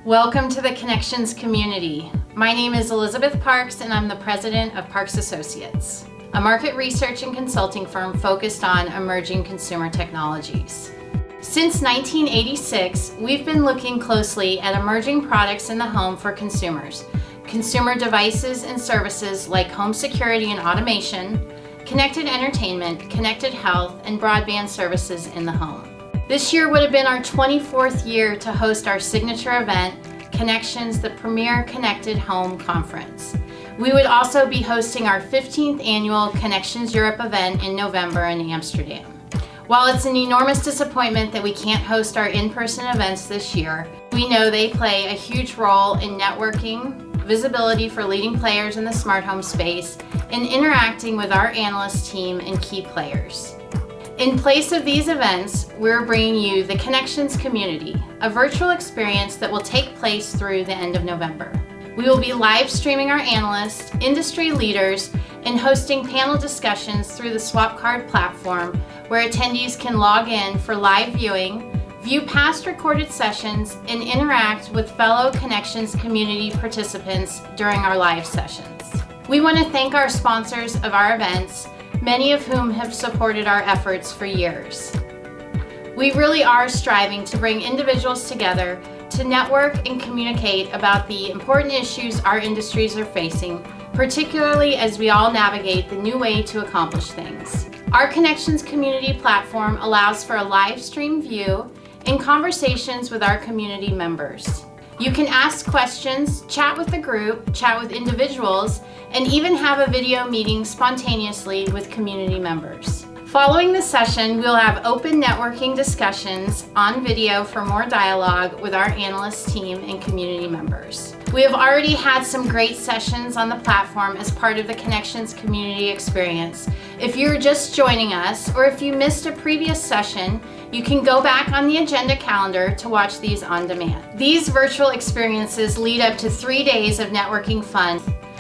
Welcome to the Connections community. My name is Elizabeth Parks and I'm the president of Parks Associates, a market research and consulting firm focused on emerging consumer technologies. Since 1986, we've been looking closely at emerging products in the home for consumers, consumer devices and services like home security and automation, connected entertainment, connected health, and broadband services in the home. This year would have been our 24th year to host our signature event, Connections, the premier connected home conference. We would also be hosting our 15th annual Connections Europe event in November in Amsterdam. While it's an enormous disappointment that we can't host our in-person events this year, we know they play a huge role in networking, visibility for leading players in the smart home space, and interacting with our analyst team and key players. In place of these events, we're bringing you the Connections community, a virtual experience that will take place through the end of November. We will be live streaming our analysts, industry leaders, and hosting panel discussions through the SwapCard platform, where attendees can log in for live viewing, view past recorded sessions, and interact with fellow Connections community participants during our live sessions. We want to thank our sponsors of our events, many of whom have supported our efforts for years. We really are striving to bring individuals together to network and communicate about the important issues our industries are facing, particularly as we all navigate the new way to accomplish things. Our Connections community platform allows for a live stream view and conversations with our community members. You can ask questions, chat with the group, chat with individuals, and even have a video meeting spontaneously with community members. Following the session, we'll have open networking discussions on video for more dialogue with our analyst team and community members. We have already had some great sessions on the platform as part of the Connections community experience. If you're just joining us, or if you missed a previous session, you can go back on the agenda calendar to watch these on demand. These virtual experiences lead up to 3 days of networking fun,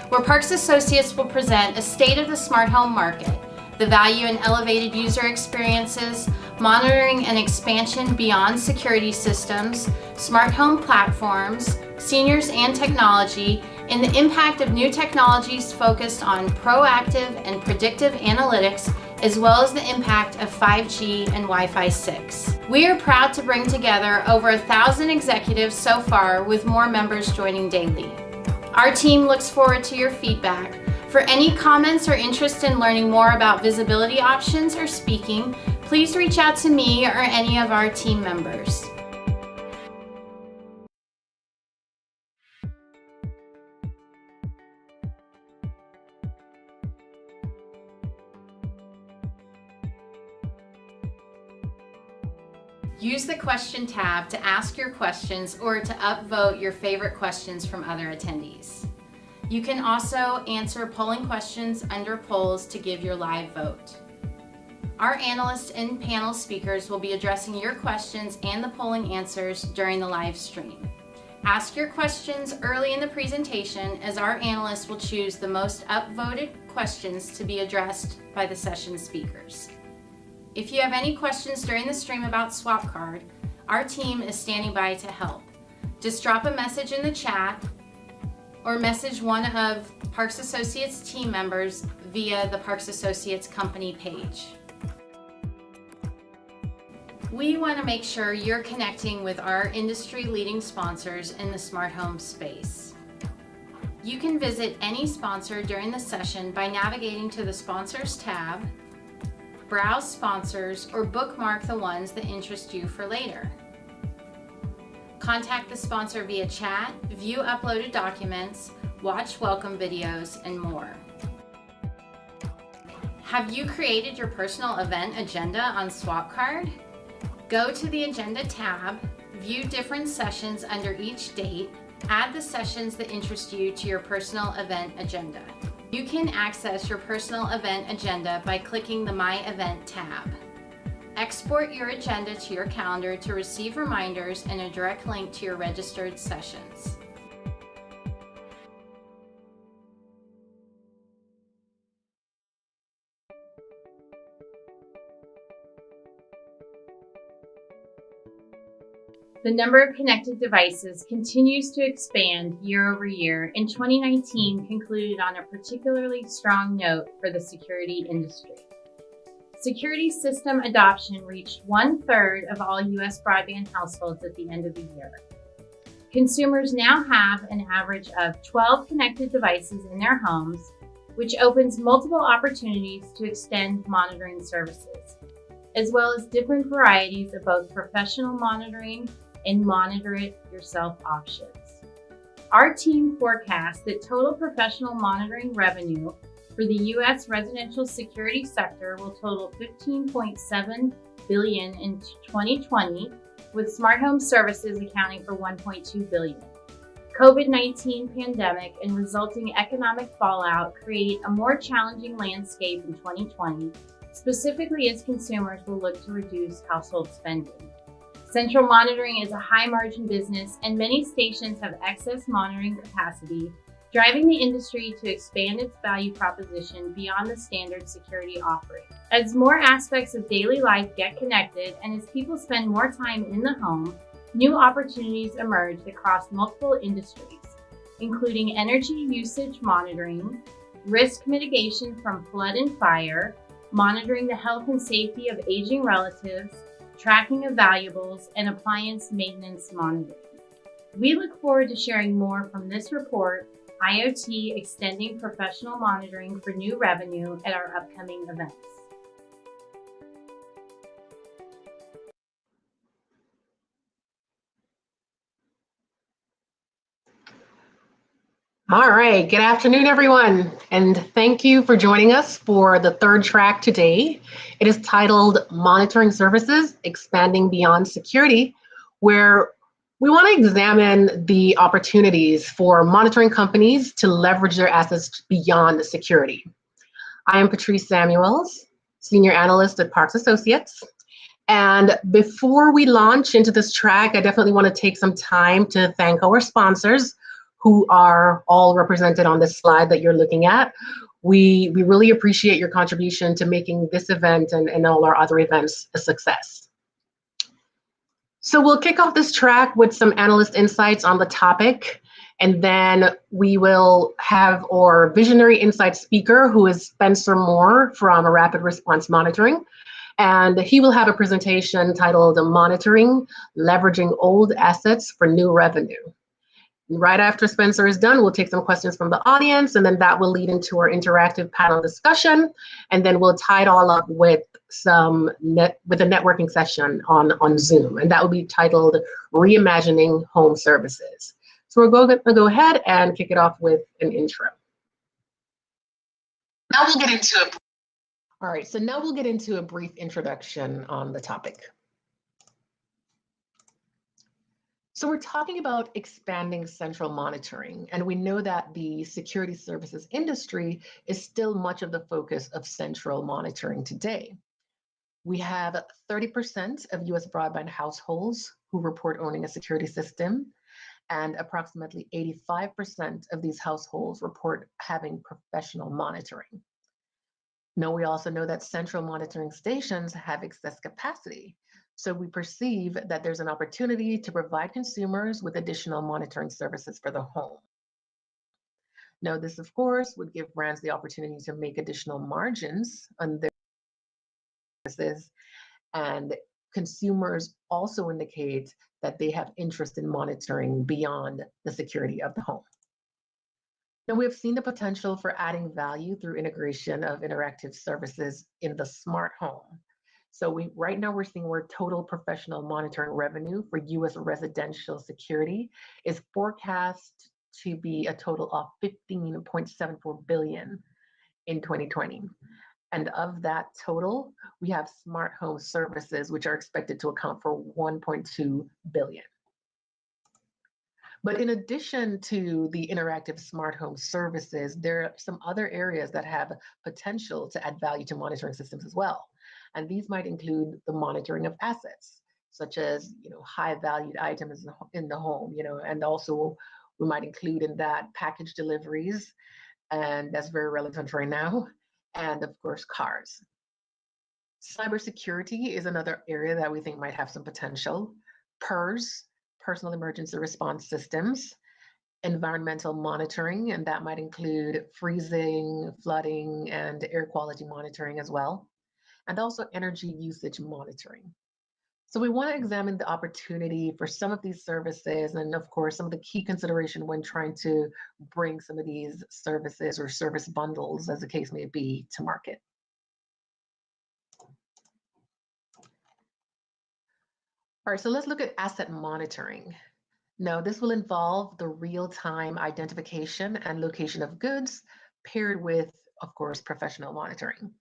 where Parks Associates will present a state of the smart home market, the value in elevated user experiences, monitoring and expansion beyond security systems, smart home platforms, seniors and technology, and the impact of new technologies focused on proactive and predictive analytics, as well as the impact of 5G and Wi-Fi 6. We are proud to bring together over 1,000 executives so far, with more members joining daily. Our team looks forward to your feedback. For any comments or interest in learning more about visibility options or speaking, please reach out to me or any of our team members. Use the question tab to ask your questions or to upvote your favorite questions from other attendees. You can also answer polling questions under polls to give your live vote. Our analysts and panel speakers will be addressing your questions and the polling answers during the live stream. Ask your questions early in the presentation, as our analysts will choose the most upvoted questions to be addressed by the session speakers. If you have any questions during the stream about SwapCard, our team is standing by to help. Just drop a message in the chat or message one of Parks Associates team members via the Parks Associates company page. We want to make sure you're connecting with our industry-leading sponsors in the smart home space. You can visit any sponsor during the session by navigating to the Sponsors tab, browse sponsors, or bookmark the ones that interest you for later. Contact the sponsor via chat, view uploaded documents, watch welcome videos, and more. Have you created your personal event agenda on SwapCard? Go to the Agenda tab, view different sessions under each date, add the sessions that interest you to your personal event agenda. You can access your personal event agenda by clicking the My Event tab. Export your agenda to your calendar to receive reminders and a direct link to your registered sessions. The number of connected devices continues to expand year over year, and 2019 concluded on a particularly strong note for the security industry. Security system adoption reached 1/3 of all U.S. broadband households at the end of the year. Consumers now have an average of 12 connected devices in their homes, which opens multiple opportunities to extend monitoring services, as well as different varieties of both professional monitoring and monitor it yourself options. Our team forecasts that total professional monitoring revenue for the U.S. residential security sector will total $15.7 billion in 2020, with smart home services accounting for $1.2 billion. COVID-19 pandemic and resulting economic fallout create a more challenging landscape in 2020, specifically as consumers will look to reduce household spending. Central monitoring is a high-margin business, and many stations have excess monitoring capacity, driving the industry to expand its value proposition beyond the standard security offering. As more aspects of daily life get connected, and as people spend more time in the home, new opportunities emerge across multiple industries, including energy usage monitoring, risk mitigation from flood and fire, monitoring the health and safety of aging relatives, tracking of valuables, and appliance maintenance monitoring. We look forward to sharing more from this report, IoT Extending Professional Monitoring for New Revenue, at our upcoming events. All right, good afternoon, everyone, and thank you for joining us for the third track today. It is titled Monitoring Services, Expanding Beyond Security, where we want to examine the opportunities for monitoring companies to leverage their assets beyond security. I am Patrice Samuels, Senior Analyst at Parks Associates. And before we launch into this track, I definitely want to take some time to thank our sponsors, who are all represented on this slide that you're looking at. We really appreciate your contribution to making this event and all our other events a success. So we'll kick off this track with some analyst insights on the topic, and then we will have our visionary insight speaker, who is Spencer Moore from Rapid Response Monitoring. And he will have a presentation titled Monitoring, Leveraging Old Assets for New Revenue. Right after Spencer is done, we'll take some questions from the audience, and then that will lead into our interactive panel discussion. And then we'll tie it all up with a networking session on Zoom, and that will be titled Reimagining Home Services. So we're going to go ahead and kick it off with an intro. Now we'll get into it. All right, so now we'll get into a brief introduction on the topic. So we're talking about expanding central monitoring, and we know that the security services industry is still much of the focus of central monitoring today. We have 30% of US broadband households who report owning a security system, and approximately 85% of these households report having professional monitoring. Now, we also know that central monitoring stations have excess capacity. So we perceive that there's an opportunity to provide consumers with additional monitoring services for the home. Now, this, of course, would give brands the opportunity to make additional margins on their services, and consumers also indicate that they have interest in monitoring beyond the security of the home. Now, we have seen the potential for adding value through integration of interactive services in the smart home. So right now we're seeing where total professional monitoring revenue for US residential security is forecast to be a total of $15.74 billion in 2020. And of that total, we have smart home services, which are expected to account for $1.2 billion. But in addition to the interactive smart home services, there are some other areas that have potential to add value to monitoring systems as well. And these might include the monitoring of assets, such as high valued items in the home, and also we might include in that package deliveries, and that's very relevant right now, and of course cars. Cybersecurity is another area that we think might have some potential. PERS, personal emergency response systems, environmental monitoring, and that might include freezing, flooding, and air quality monitoring as well, and also energy usage monitoring. So we want to examine the opportunity for some of these services and of course some of the key consideration when trying to bring some of these services or service bundles, as the case may be, to market. All right, so let's look at asset monitoring. Now, this will involve the real-time identification and location of goods paired with, of course, professional monitoring.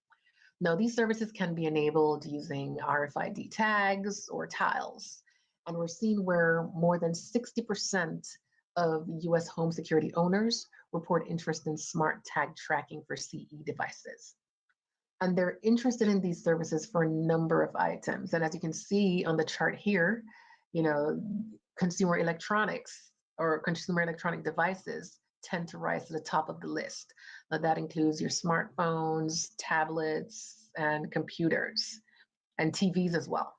Now, these services can be enabled using RFID tags or tiles. And we're seeing where more than 60% of US home security owners report interest in smart tag tracking for CE devices. And they're interested in these services for a number of items. And as you can see on the chart here, consumer electronics or consumer electronic devices tend to rise to the top of the list. Now, that includes your smartphones, tablets, and computers, and TVs as well.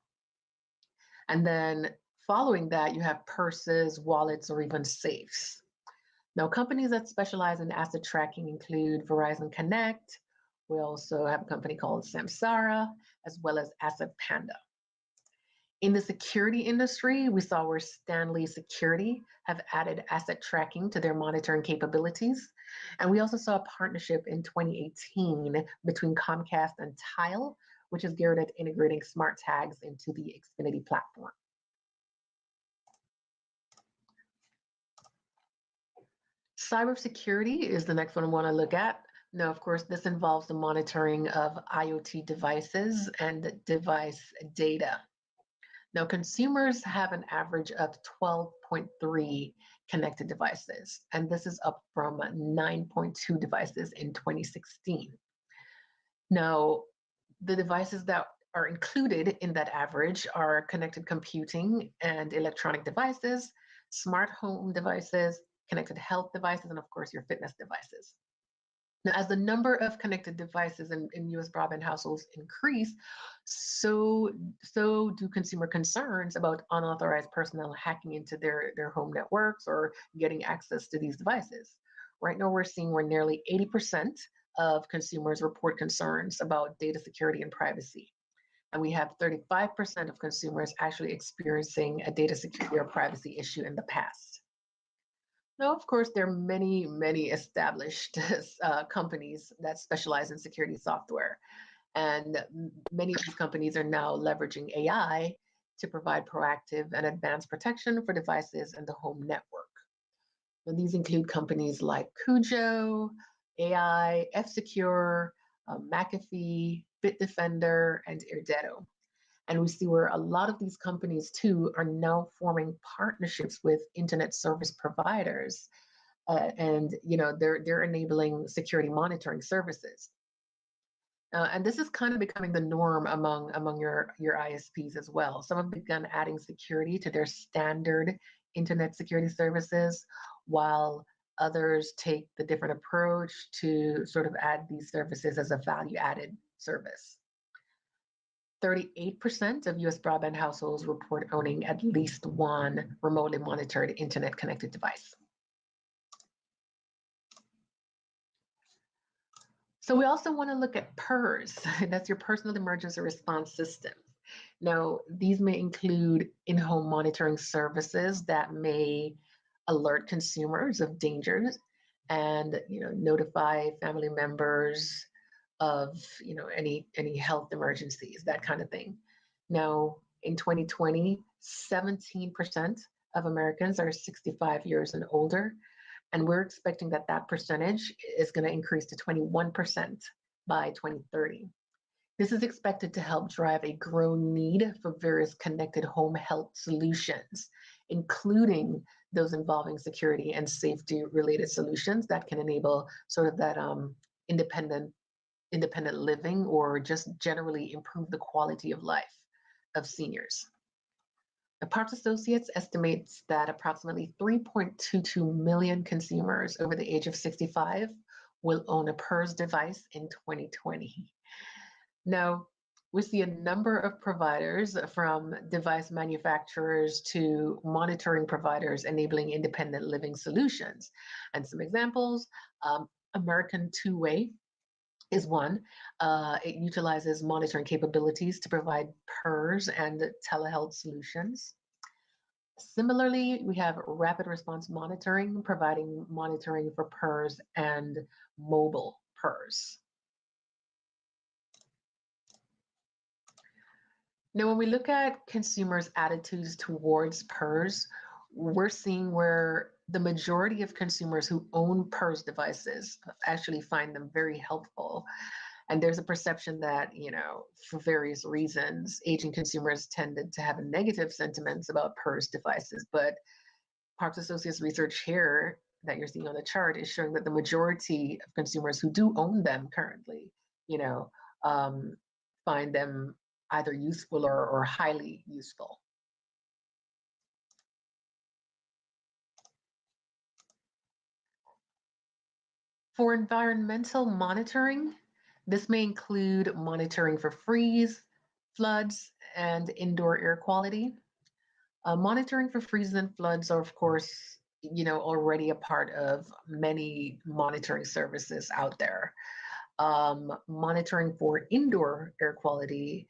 And then following that, you have purses, wallets, or even safes. Now, companies that specialize in asset tracking include Verizon Connect. We also have a company called Samsara, as well as Asset Panda. In the security industry, we saw where Stanley Security have added asset tracking to their monitoring capabilities. And we also saw a partnership in 2018 between Comcast and Tile, which is geared at integrating smart tags into the Xfinity platform. Cybersecurity is the next one I want to look at. Now, of course, this involves the monitoring of IoT devices and device data. Now, consumers have an average of 12.3 connected devices, and this is up from 9.2 devices in 2016. Now, the devices that are included in that average are connected computing and electronic devices, smart home devices, connected health devices, and of course, your fitness devices. Now, as the number of connected devices in US broadband households increase, so do consumer concerns about unauthorized personnel hacking into their home networks or getting access to these devices. Right now, we're seeing where nearly 80% of consumers report concerns about data security and privacy. And we have 35% of consumers actually experiencing a data security or privacy issue in the past. Now, of course, there are many, many established companies that specialize in security software. And many of these companies are now leveraging AI to provide proactive and advanced protection for devices and the home network. And these include companies like Cujo, AI, F-Secure, McAfee, Bitdefender, and Irdeto. And we see where a lot of these companies too are now forming partnerships with internet service providers, and they're enabling security monitoring services. And this is kind of becoming the norm among your ISPs as well. Some have begun adding security to their standard internet security services, while others take the different approach to sort of add these services as a value-added service. 38% of US broadband households report owning at least one remotely monitored internet connected device. So we also want to look at PERS, that's your personal emergency response systems. Now, these may include in-home monitoring services that may alert consumers of dangers and notify family members of any health emergencies, that kind of thing. Now, in 2020, 17% of Americans are 65 years and older, and we're expecting that percentage is going to increase to 21% by 2030. This is expected to help drive a growing need for various connected home health solutions, including those involving security and safety related solutions that can enable sort of that independent living or just generally improve the quality of life of seniors. The Parks Associates estimates that approximately 3.22 million consumers over the age of 65 will own a PERS device in 2020. Now, We see a number of providers from device manufacturers to monitoring providers enabling independent living solutions. And some examples, American Two Way is one. It utilizes monitoring capabilities to provide PERS and telehealth solutions. Similarly, we have rapid response monitoring, providing monitoring for PERS and mobile PERS. Now, when we look at consumers' attitudes towards PERS, we're seeing where the majority of consumers who own PERS devices actually find them very helpful. And there's a perception that, for various reasons, aging consumers tended to have negative sentiments about PERS devices. But Parks Associates research here that you're seeing on the chart is showing that the majority of consumers who do own them currently, find them either useful or highly useful. For environmental monitoring, this may include monitoring for freeze, floods, and indoor air quality. Monitoring for freezes and floods are, of course, already a part of many monitoring services out there. Monitoring for indoor air quality,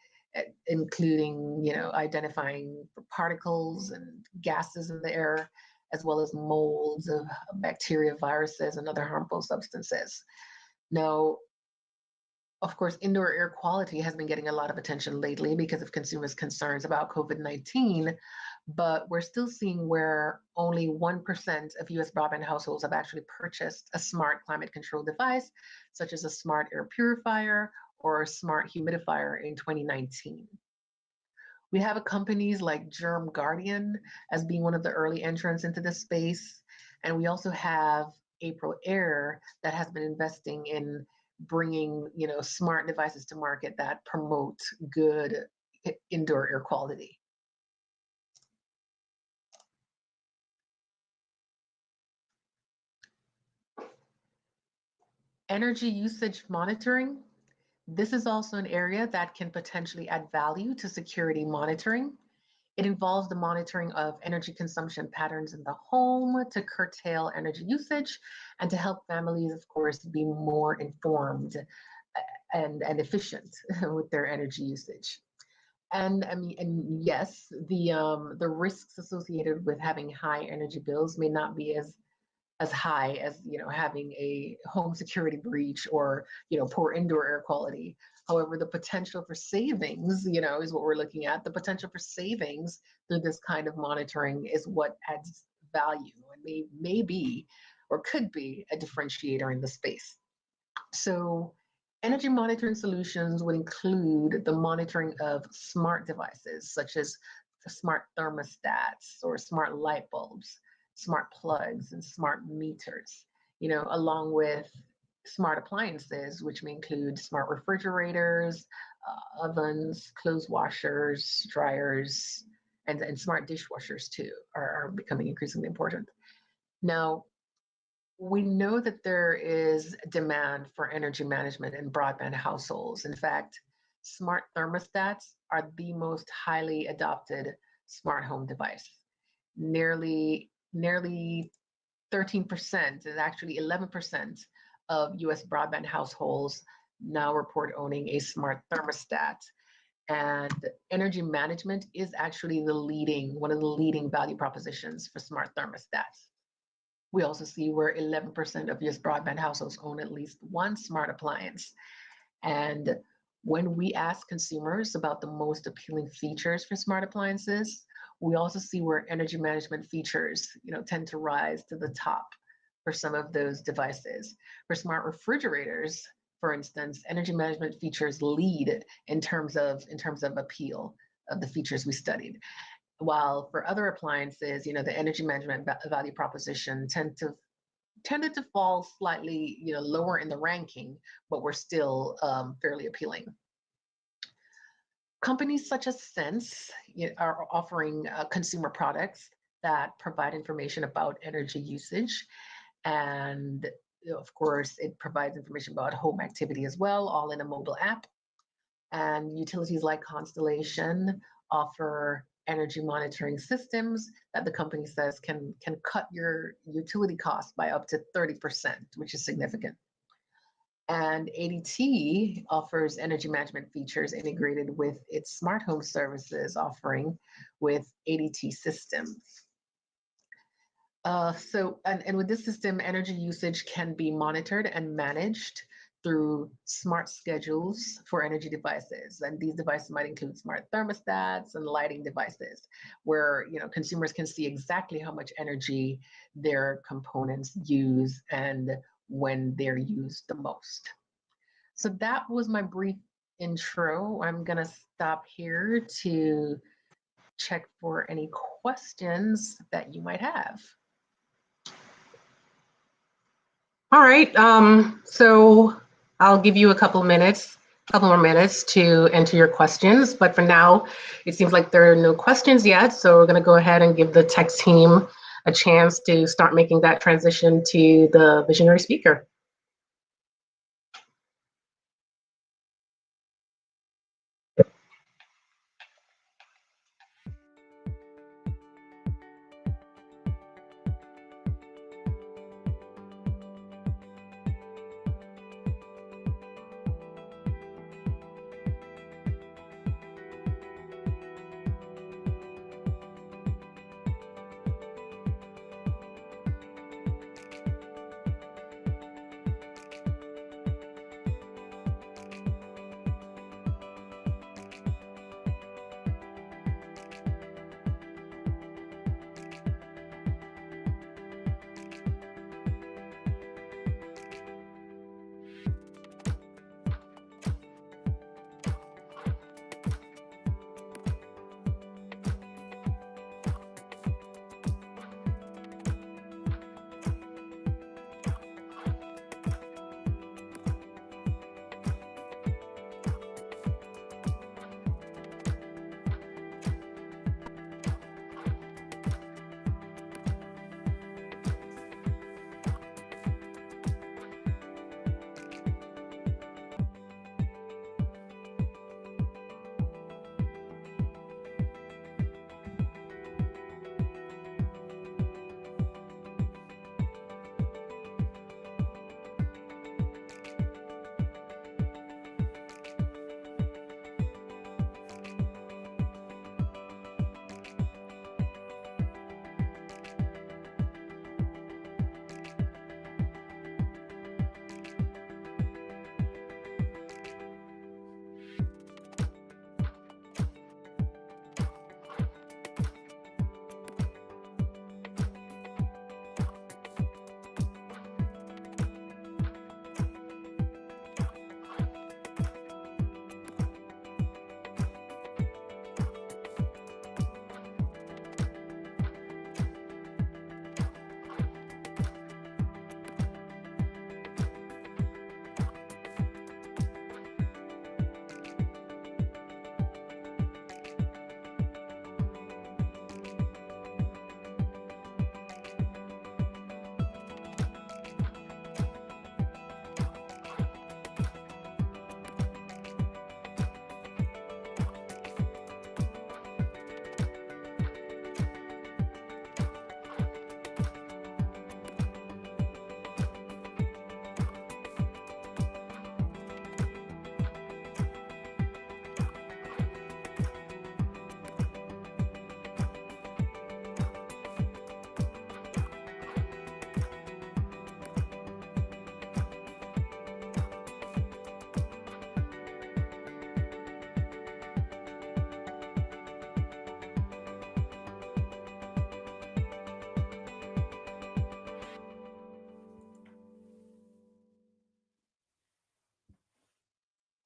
including, identifying particles and gases in the air, as well as molds of bacteria, viruses, and other harmful substances. Now, of course, indoor air quality has been getting a lot of attention lately because of consumers' concerns about COVID-19, but we're still seeing where only 1% of US broadband households have actually purchased a smart climate control device, such as a smart air purifier or a smart humidifier in 2019. We have companies like Germ Guardian as being one of the early entrants into this space. And we also have April Air that has been investing in bringing, smart devices to market that promote good indoor air quality. Energy usage monitoring. This is also an area that can potentially add value to security monitoring. It involves the monitoring of energy consumption patterns in the home to curtail energy usage and to help families, of course, be more informed and efficient with their energy usage. And yes, the risks associated with having high energy bills may not be as high as having a home security breach or poor indoor air quality. However, the potential for savings is what we're looking at. The potential for savings through this kind of monitoring is what adds value and may be or could be a differentiator in the space. So energy monitoring solutions would include the monitoring of smart devices such as smart thermostats or smart light bulbs, smart plugs, and smart meters, along with smart appliances, which may include smart refrigerators, ovens, clothes washers, dryers, and smart dishwashers too are becoming increasingly important. Now, we know that there is demand for energy management in broadband households. In fact, smart thermostats are the most highly adopted smart home device. Nearly 13%, is actually 11% of US broadband households now report owning a smart thermostat. And energy management is actually one of the leading value propositions for smart thermostats. We also see where 11% of US broadband households own at least one smart appliance. And when we ask consumers about the most appealing features for smart appliances, we also see where energy management features, tend to rise to the top for some of those devices. For smart refrigerators, for instance, energy management features lead in terms of appeal of the features we studied. While for other appliances, the energy management value proposition tended to fall slightly, lower in the ranking, but were still fairly appealing. Companies such as Sense are offering consumer products that provide information about energy usage. And of course, it provides information about home activity as well, all in a mobile app. And utilities like Constellation offer energy monitoring systems that the company says can cut your utility costs by up to 30%, which is significant. And ADT offers energy management features integrated with its smart home services offering with ADT systems. And with this system, energy usage can be monitored and managed through smart schedules for energy devices. And these devices might include smart thermostats and lighting devices, where consumers can see exactly how much energy their components use and when they're used the most. So that was my brief intro. I'm gonna stop here to check for any questions that you might have. All right, so I'll give you a couple more minutes to enter your questions, but for now, it seems like there are no questions yet, so we're gonna go ahead and give the tech team a chance to start making that transition to the visionary speaker.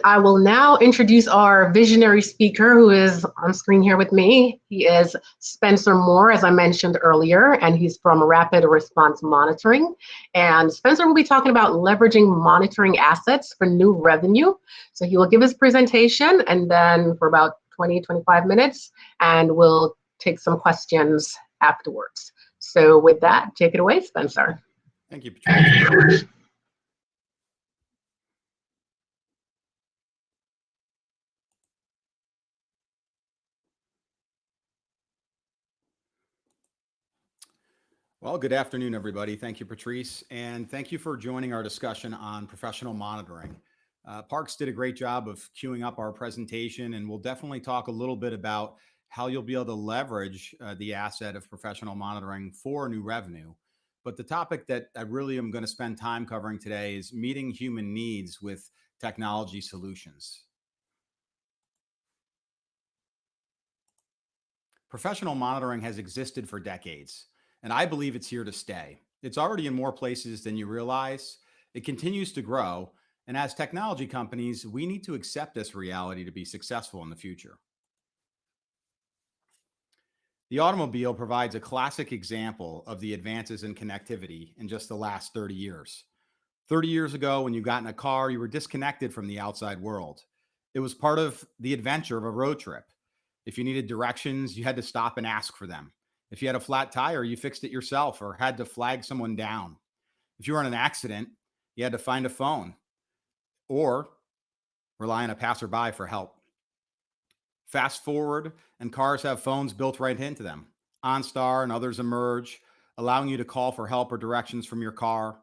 I will now introduce our visionary speaker who is on screen here with me. He is Spencer Moore, as I mentioned earlier, and he's from Rapid Response Monitoring. And Spencer will be talking about leveraging monitoring assets for new revenue. So he will give his presentation and then for about 20-25 minutes, and we'll take some questions afterwards. So with that, take it away, Spencer. Thank you, Patricia. Well, good afternoon, everybody. Thank you, Patrice, and thank you for joining our discussion on professional monitoring. Parks did a great job of queuing up our presentation, and we'll definitely talk a little bit about how you'll be able to leverage the asset of professional monitoring for new revenue. But the topic that I really am going to spend time covering today is meeting human needs with technology solutions. Professional monitoring has existed for decades, and I believe it's here to stay. It's already in more places than you realize. It continues to grow. And as technology companies, we need to accept this reality to be successful in the future. The automobile provides a classic example of the advances in connectivity in just the last 30 years. 30 years ago, when you got in a car, you were disconnected from the outside world. It was part of the adventure of a road trip. If you needed directions, you had to stop and ask for them. If you had a flat tire, you fixed it yourself or had to flag someone down. If you were in an accident, you had to find a phone or rely on a passerby for help. Fast forward, and cars have phones built right into them. OnStar and others emerge, allowing you to call for help or directions from your car.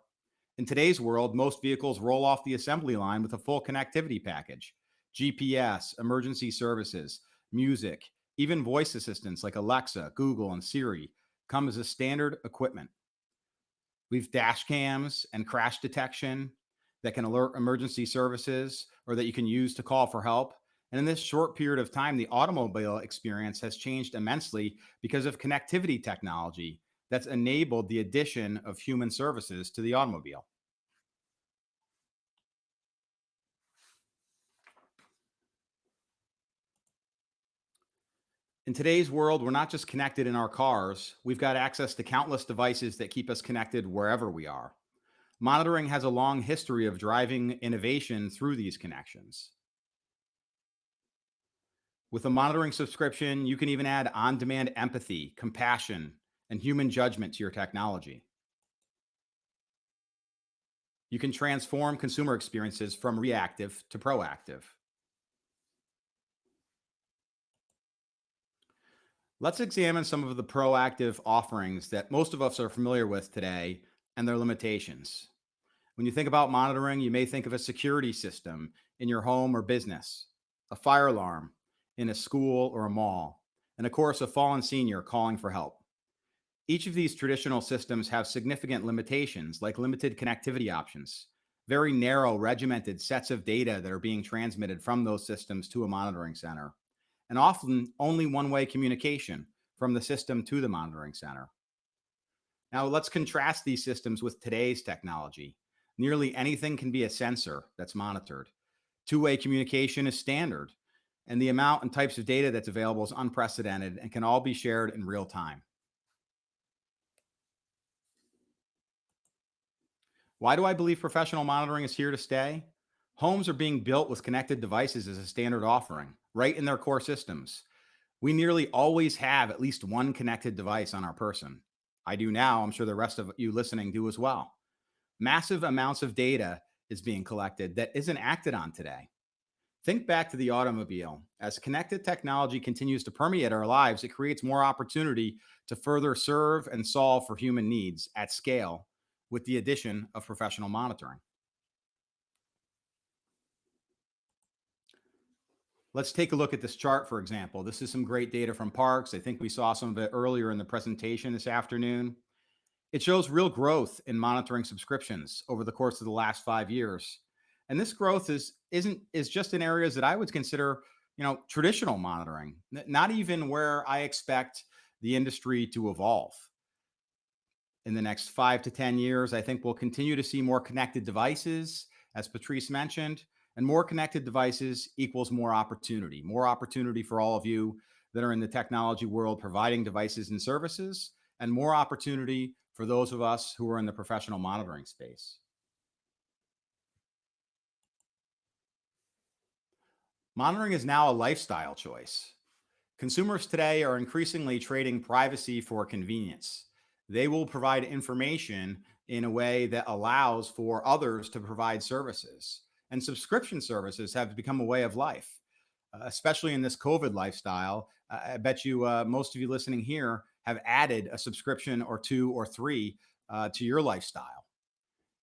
In today's world, most vehicles roll off the assembly line with a full connectivity package. GPS, emergency services, music, even voice assistants like Alexa, Google, and Siri come as a standard equipment. We've dash cams and crash detection that can alert emergency services or that you can use to call for help. And in this short period of time, the automobile experience has changed immensely because of connectivity technology that's enabled the addition of human services to the automobile. In today's world, we're not just connected in our cars, we've got access to countless devices that keep us connected wherever we are. Monitoring has a long history of driving innovation through these connections. With a monitoring subscription, you can even add on-demand empathy, compassion, and human judgment to your technology. You can transform consumer experiences from reactive to proactive. Let's examine some of the proactive offerings that most of us are familiar with today and their limitations. When you think about monitoring, you may think of a security system in your home or business, a fire alarm in a school or a mall, and of course, a fallen senior calling for help. Each of these traditional systems have significant limitations, like limited connectivity options, very narrow regimented sets of data that are being transmitted from those systems to a monitoring center, and often only one-way communication from the system to the monitoring center. Now, let's contrast these systems with today's technology. Nearly anything can be a sensor that's monitored. Two-way communication is standard, and the amount and types of data that's available is unprecedented and can all be shared in real time. Why do I believe professional monitoring is here to stay? Homes are being built with connected devices as a standard offering, right in their core systems. We nearly always have at least one connected device on our person. I do now. I'm sure the rest of you listening do as well. Massive amounts of data is being collected that isn't acted on today. Think back to the automobile. As connected technology continues to permeate our lives, it creates more opportunity to further serve and solve for human needs at scale with the addition of professional monitoring. Let's take a look at this chart, for example. This is some great data from Parks. I think we saw some of it earlier in the presentation this afternoon. It shows real growth in monitoring subscriptions over the course of the last 5 years. And this growth is just in areas that I would consider, traditional monitoring, not even where I expect the industry to evolve. In the next 5 to 10 years, I think we'll continue to see more connected devices, as Patrice mentioned, and more connected devices equals more opportunity for all of you that are in the technology world providing devices and services, and more opportunity for those of us who are in the professional monitoring space. Monitoring is now a lifestyle choice. Consumers today are increasingly trading privacy for convenience. They will provide information in a way that allows for others to provide services. And subscription services have become a way of life, especially in this COVID lifestyle. I bet you most of you listening here have added a subscription or two or three to your lifestyle.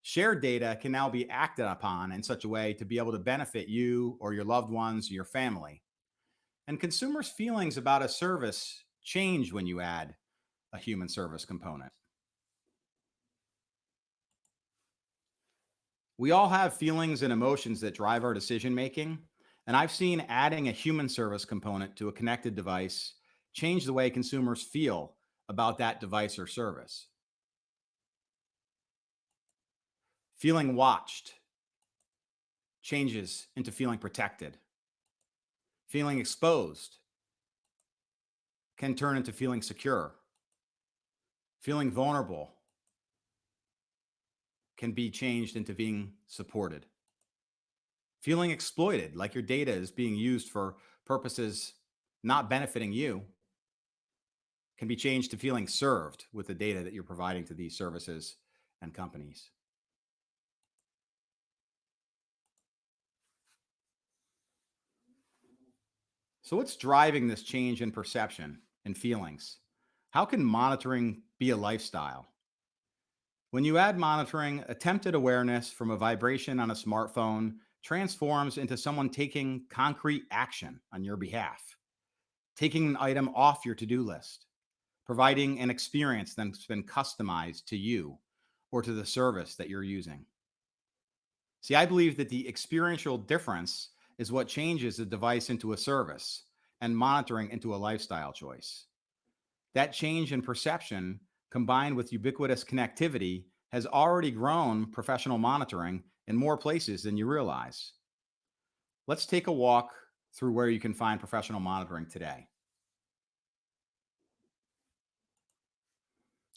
Shared data can now be acted upon in such a way to be able to benefit you or your loved ones or your family. And consumers' feelings about a service change when you add a human service component. We all have feelings and emotions that drive our decision making. And I've seen adding a human service component to a connected device change the way consumers feel about that device or service. Feeling watched changes into feeling protected. Feeling exposed can turn into feeling secure. Feeling vulnerable can be changed into being supported. Feeling exploited, like your data is being used for purposes not benefiting you, can be changed to feeling served with the data that you're providing to these services and companies. So, what's driving this change in perception and feelings? How can monitoring be a lifestyle? When you add monitoring, attempted awareness from a vibration on a smartphone transforms into someone taking concrete action on your behalf, taking an item off your to do list, providing an experience that's been customized to you or to the service that you're using. See, I believe that the experiential difference is what changes the device into a service and monitoring into a lifestyle choice. That change in perception, combined with ubiquitous connectivity, has already grown professional monitoring in more places than you realize. Let's take a walk through where you can find professional monitoring today.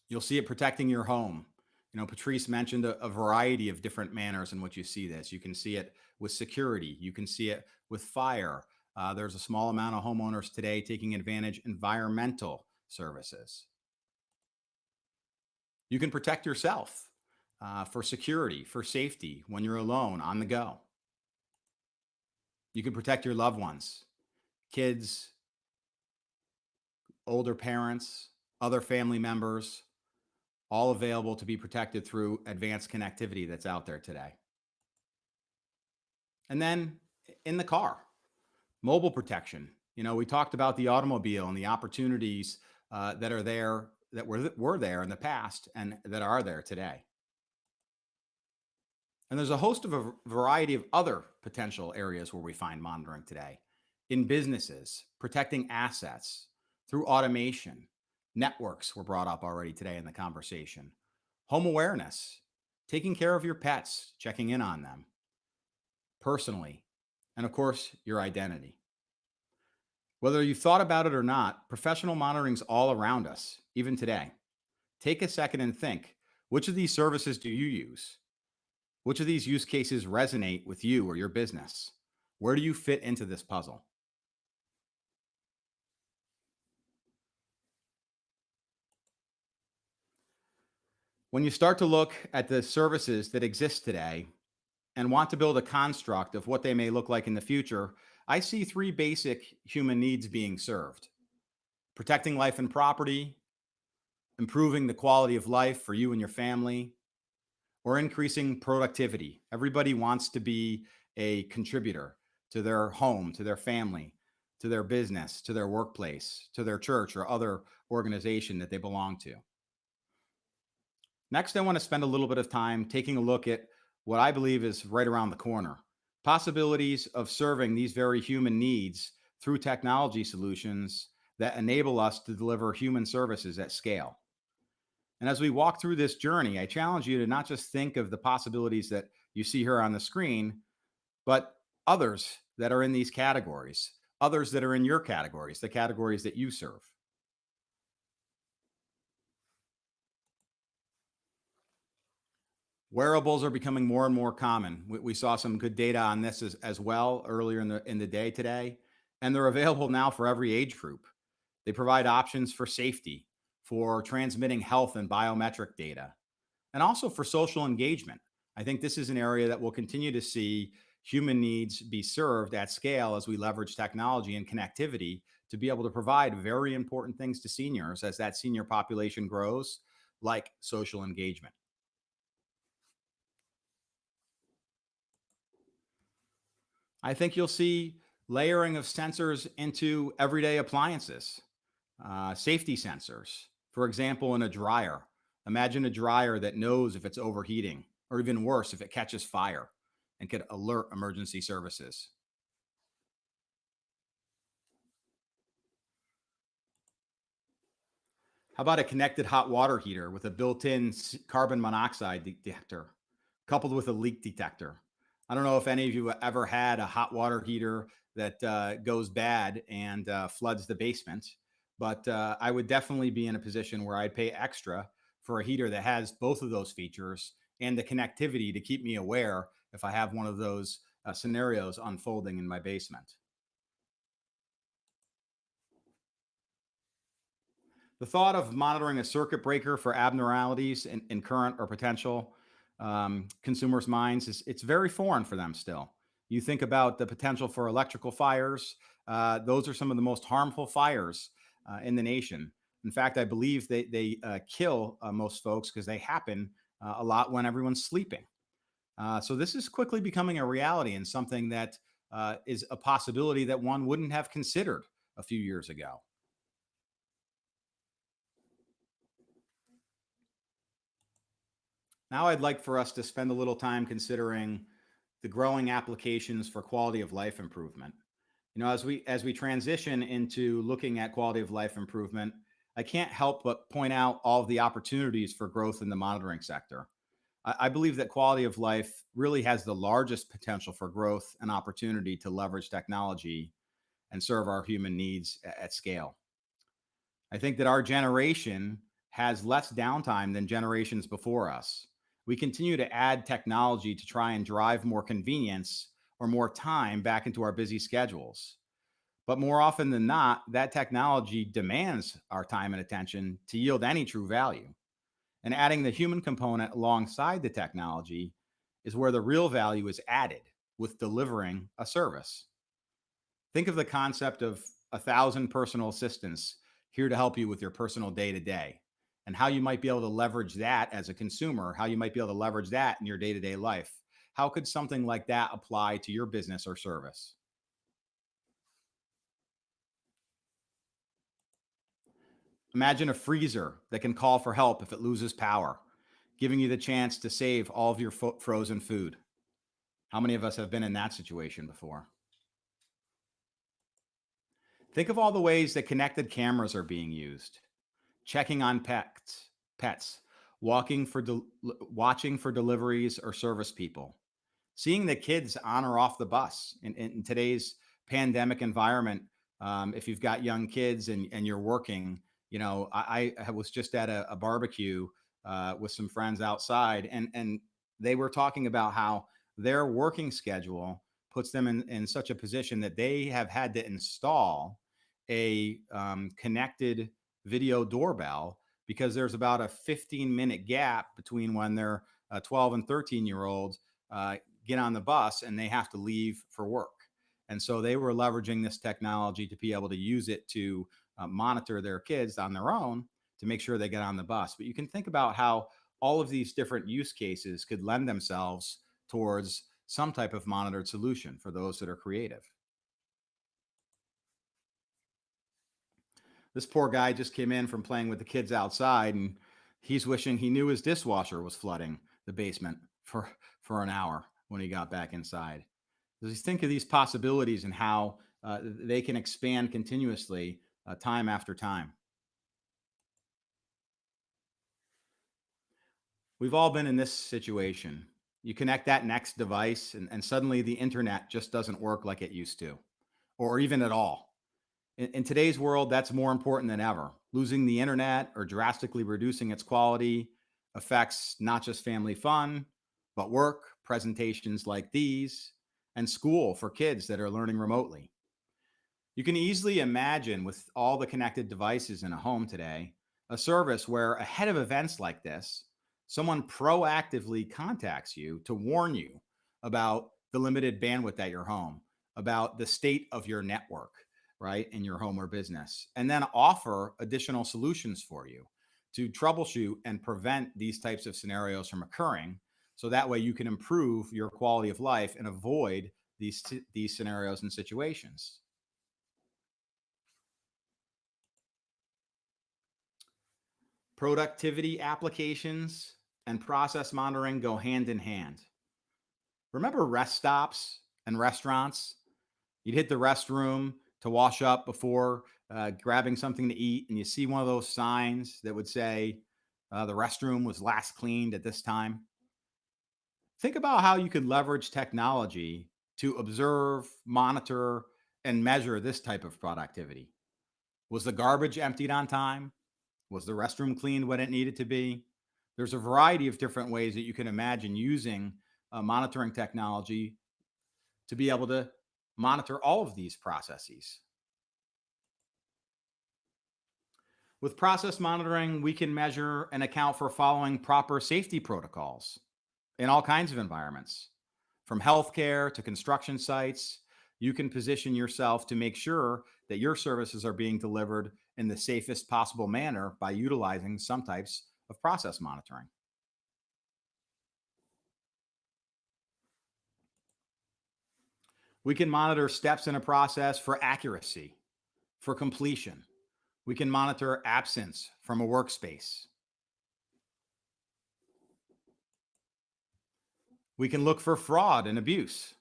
You'll see it protecting your home. Patrice mentioned a variety of different manners in which you see this. You can see it with security. You can see it with fire. There's a small amount of homeowners today taking advantage of environmental services. You can protect yourself for security, for safety when you're alone, on the go. You can protect your loved ones, kids, older parents, other family members, all available to be protected through advanced connectivity that's out there today. And then in the car, mobile protection. We talked about the automobile and the opportunities that are there, that were there in the past and that are there today. And there's a host of a variety of other potential areas where we find monitoring today. In businesses, protecting assets through automation. Networks were brought up already today in the conversation. Home awareness, taking care of your pets, checking in on them personally, and of course, your identity. Whether you've thought about it or not, professional monitoring's all around us, even today. Take a second and think, which of these services do you use? Which of these use cases resonate with you or your business? Where do you fit into this puzzle? When you start to look at the services that exist today and want to build a construct of what they may look like in the future, I see three basic human needs being served: protecting life and property, improving the quality of life for you and your family, or increasing productivity. Everybody wants to be a contributor to their home, to their family, to their business, to their workplace, to their church or other organization that they belong to. Next, I want to spend a little bit of time taking a look at what I believe is right around the corner: possibilities of serving these very human needs through technology solutions that enable us to deliver human services at scale. And as we walk through this journey, I challenge you to not just think of the possibilities that you see here on the screen, but others that are in these categories, others that are in your categories, the categories that you serve. Wearables are becoming more and more common. We saw some good data on this as well earlier in the day today, and they're available now for every age group. They provide options for safety, for transmitting health and biometric data, and also for social engagement. I think this is an area that we'll continue to see human needs be served at scale as we leverage technology and connectivity to be able to provide very important things to seniors as that senior population grows, like social engagement. I think you'll see layering of sensors into everyday appliances, safety sensors. For example, in a dryer, imagine a dryer that knows if it's overheating, or even worse, if it catches fire and could alert emergency services. How about a connected hot water heater with a built-in carbon monoxide detector coupled with a leak detector? I don't know if any of you ever had a hot water heater that goes bad and floods the basement, but I would definitely be in a position where I'd pay extra for a heater that has both of those features and the connectivity to keep me aware if I have one of those scenarios unfolding in my basement. The thought of monitoring a circuit breaker for abnormalities in current or potential consumers' minds is it's very foreign for them still. You think about the potential for electrical fires; those are some of the most harmful fires in the nation. In fact, I believe they kill most folks because they happen a lot when everyone's sleeping. So this is quickly becoming a reality and something that is a possibility that one wouldn't have considered a few years ago. Now I'd like for us to spend a little time considering the growing applications for quality of life improvement. You know, as we transition into looking at quality of life improvement, I can't help but point out all of the opportunities for growth in the monitoring sector. I believe that quality of life really has the largest potential for growth and opportunity to leverage technology and serve our human needs at scale. I think that our generation has less downtime than generations before us. We continue to add technology to try and drive more convenience or more time back into our busy schedules. But more often than not, that technology demands our time and attention to yield any true value. And adding the human component alongside the technology is where the real value is added with delivering a service. Think of the concept of 1,000 personal assistants here to help you with your personal day to day, and how you might be able to leverage that as a consumer, how you might be able to leverage that in your day to day life. How could something like that apply to your business or service? Imagine a freezer that can call for help if it loses power, giving you the chance to save all of your frozen food. How many of us have been in that situation before? Think of all the ways that connected cameras are being used: checking on pets, watching for deliveries or service people, seeing the kids on or off the bus in today's pandemic environment. If you've got young kids and you're working, you know, I was just at a barbecue with some friends outside, and they were talking about how their working schedule puts them in such a position that they have had to install a connected video doorbell because there's about a 15-minute gap between when their 12 and 13-year-olds get on the bus and they have to leave for work. And so they were leveraging this technology to be able to use it to monitor their kids on their own to make sure they get on the bus. But you can think about how all of these different use cases could lend themselves towards some type of monitored solution for those that are creative. This poor guy just came in from playing with the kids outside, and he's wishing he knew his dishwasher was flooding the basement for an hour when he got back inside. Just think of these possibilities and how they can expand continuously, time after time. We've all been in this situation. You connect that next device, and suddenly the internet just doesn't work like it used to, or even at all. In today's world, that's more important than ever. Losing the internet or drastically reducing its quality affects not just family fun, but work, presentations like these, and school for kids that are learning remotely. You can easily imagine, with all the connected devices in a home today, a service where ahead of events like this, someone proactively contacts you to warn you about the limited bandwidth at your home, about the state of your network, right, in your home or business, and then offer additional solutions for you to troubleshoot and prevent these types of scenarios from occurring. So that way you can improve your quality of life and avoid these scenarios and situations. Productivity applications and process monitoring go hand in hand. Remember rest stops and restaurants? You'd hit the restroom to wash up before grabbing something to eat, and you see one of those signs that would say the restroom was last cleaned at this time. Think about how you could leverage technology to observe, monitor, and measure this type of productivity. Was the garbage emptied on time? Was the restroom cleaned when it needed to be? There's a variety of different ways that you can imagine using monitoring technology to be able to monitor all of these processes. With process monitoring, we can measure and account for following proper safety protocols in all kinds of environments. From healthcare to construction sites, you can position yourself to make sure that your services are being delivered in the safest possible manner by utilizing some types of process monitoring. We can monitor steps in a process for accuracy, for completion. We can monitor absence from a workspace. We can look for fraud and abuse.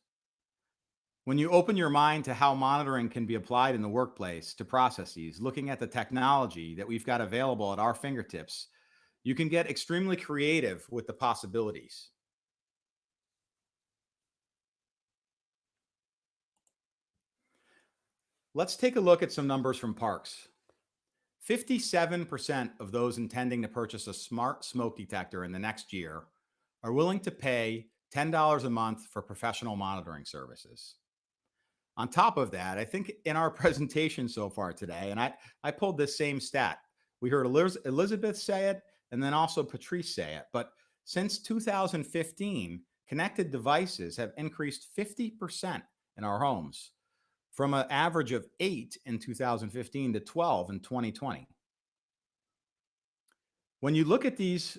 When you open your mind to how monitoring can be applied in the workplace to processes, looking at the technology that we've got available at our fingertips, you can get extremely creative with the possibilities. Let's take a look at some numbers from Parks. 57% of those intending to purchase a smart smoke detector in the next year are willing to pay $10 a month for professional monitoring services. On top of that, I think in our presentation so far today, and I pulled this same stat, we heard Elizabeth say it, and then also Patrice say it, but since 2015, connected devices have increased 50% in our homes, from an average of 8 in 2015 to 12 in 2020. When you look at these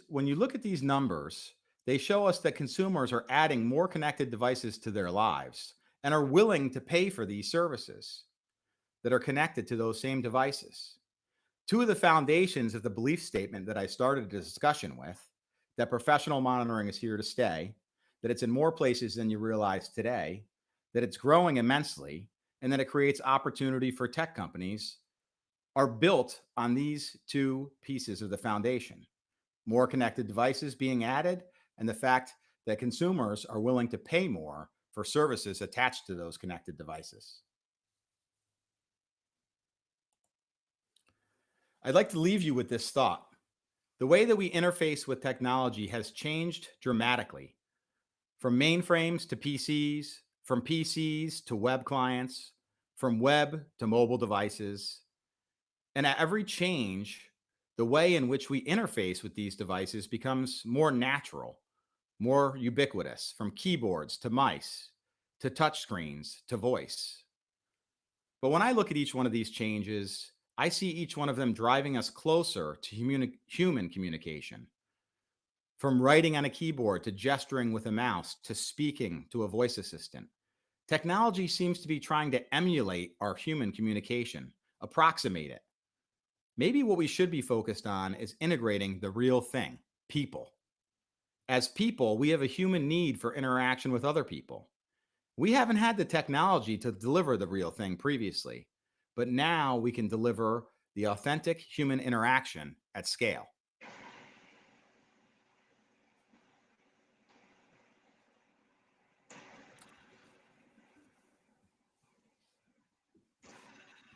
numbers, they show us that consumers are adding more connected devices to their lives and are willing to pay for these services that are connected to those same devices. Two of the foundations of the belief statement that I started the discussion with, that professional monitoring is here to stay, that it's in more places than you realize today, that it's growing immensely, and that it creates opportunity for tech companies, are built on these two pieces of the foundation. More connected devices being added, and the fact that consumers are willing to pay more for services attached to those connected devices. I'd like to leave you with this thought. The way that we interface with technology has changed dramatically, from mainframes to PCs, from PCs to web clients, from web to mobile devices. And at every change, the way in which we interface with these devices becomes more natural, more ubiquitous, from keyboards to mice, to touchscreens, to voice. But when I look at each one of these changes, I see each one of them driving us closer to human communication. From writing on a keyboard to gesturing with a mouse to speaking to a voice assistant. Technology seems to be trying to emulate our human communication, approximate it. Maybe what we should be focused on is integrating the real thing, people. As people, we have a human need for interaction with other people. We haven't had the technology to deliver the real thing previously, but now we can deliver the authentic human interaction at scale.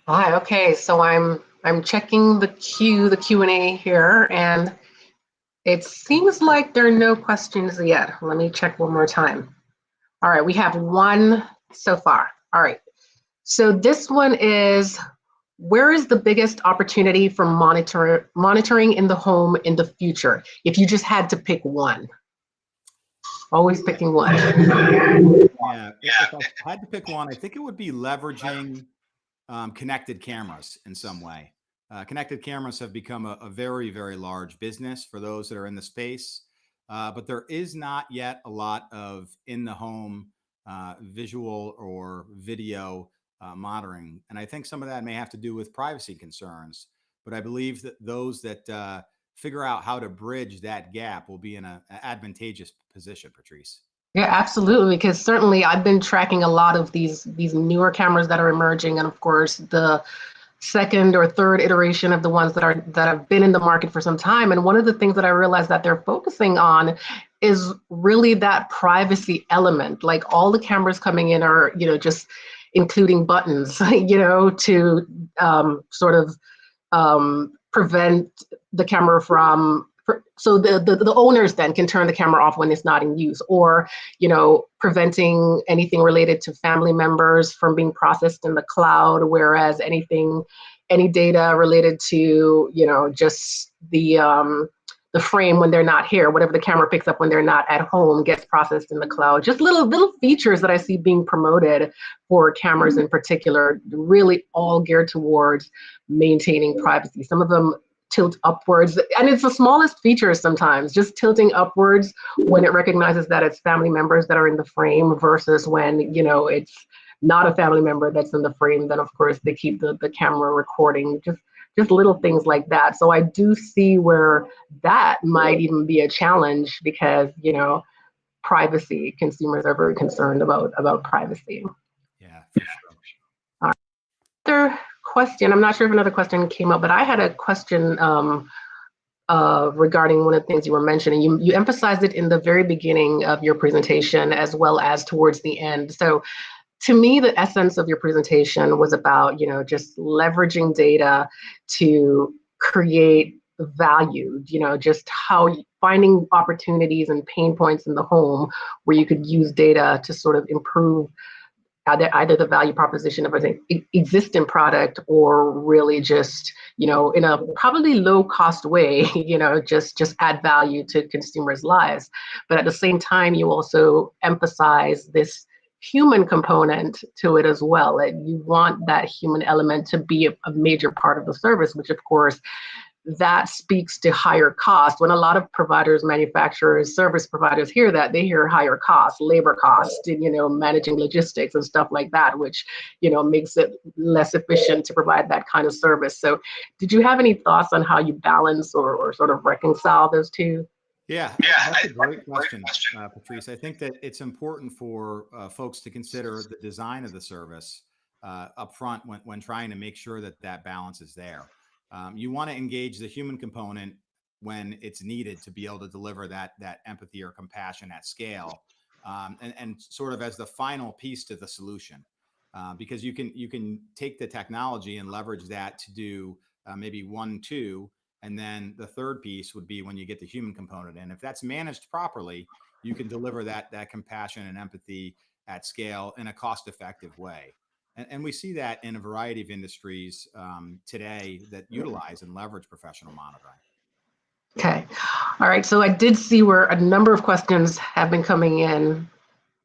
Hi, okay, so I'm checking the Q&A here, and it seems like there are no questions yet. Let me check one more time. All right, we have one so far. All right, so this one is, where is the biggest opportunity for monitoring in the home in the future? If you just had to pick one. Always picking one. Yeah, if I had to pick one, I think it would be leveraging connected cameras in some way. Connected cameras have become a very, very large business for those that are in the space, but there is not yet a lot of in the home visual or video monitoring. And I think some of that may have to do with privacy concerns. But I believe that those that figure out how to bridge that gap will be in an advantageous position, Patrice. Yeah, absolutely. Because certainly I've been tracking a lot of these newer cameras that are emerging, and of course the second or third iteration of the ones that have been in the market for some time. And one of the things that I realized that they're focusing on is really that privacy element. Like all the cameras coming in are, just including buttons, to sort of prevent the camera from so the owners then can turn the camera off when it's not in use, or preventing anything related to family members from being processed in the cloud, whereas any data related to just the frame when they're not here, whatever the camera picks up when they're not at home gets processed in the cloud. Just little features that I see being promoted for cameras in particular, really all geared towards maintaining privacy. Some of them tilt upwards, and it's the smallest features sometimes, just tilting upwards when it recognizes that it's family members that are in the frame versus when it's not a family member that's in the frame. Then of course they keep the camera recording. Just little things like that. So I do see where that might even be a challenge because privacy, consumers are very concerned about privacy. Yeah, for sure. Other question, I'm not sure if another question came up, but I had a question regarding one of the things you were mentioning. You emphasized it in the very beginning of your presentation as well as towards the end. So to me, the essence of your presentation was about, just leveraging data to create value, just how finding opportunities and pain points in the home where you could use data to sort of improve either the value proposition of an existing product or really just, in a probably low cost way, just add value to consumers' lives. But at the same time, you also emphasize this human component to it as well. And you want that human element to be a major part of the service, which of course that speaks to higher cost. When a lot of providers, manufacturers, service providers hear that, they hear higher cost, labor cost, and managing logistics and stuff like that, which makes it less efficient to provide that kind of service. So did you have any thoughts on how you balance or sort of reconcile those two? Yeah, that's a great question, Patrice. I think that it's important for folks to consider the design of the service up front when trying to make sure that that balance is there. You want to engage the human component when it's needed to be able to deliver that empathy or compassion at scale, and sort of as the final piece to the solution, because you can take the technology and leverage that to do maybe 1, 2. And then the third piece would be when you get the human component. And if that's managed properly, you can deliver that compassion and empathy at scale in a cost-effective way. And we see that in a variety of industries today that utilize and leverage professional monitoring. Okay. All right. So I did see where a number of questions have been coming in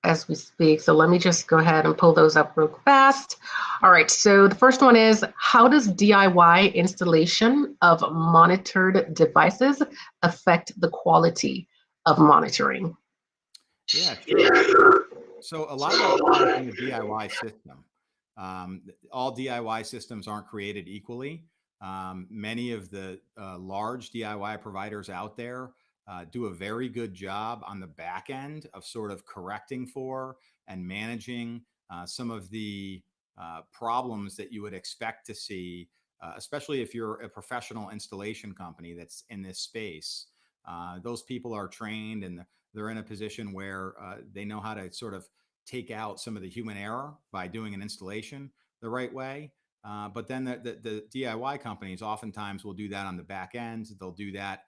as we speak. So let me just go ahead and pull those up real fast. All right. So the first one is, how does DIY installation of monitored devices affect the quality of monitoring? Yeah, sure. So a lot of that comes from the DIY system. All DIY systems aren't created equally. Many of the large DIY providers out there do a very good job on the back end of sort of correcting for and managing some of the problems that you would expect to see, especially if you're a professional installation company that's in this space. Those people are trained and they're in a position where they know how to sort of take out some of the human error by doing an installation the right way. But then the DIY companies oftentimes will do that on the back end. They'll do that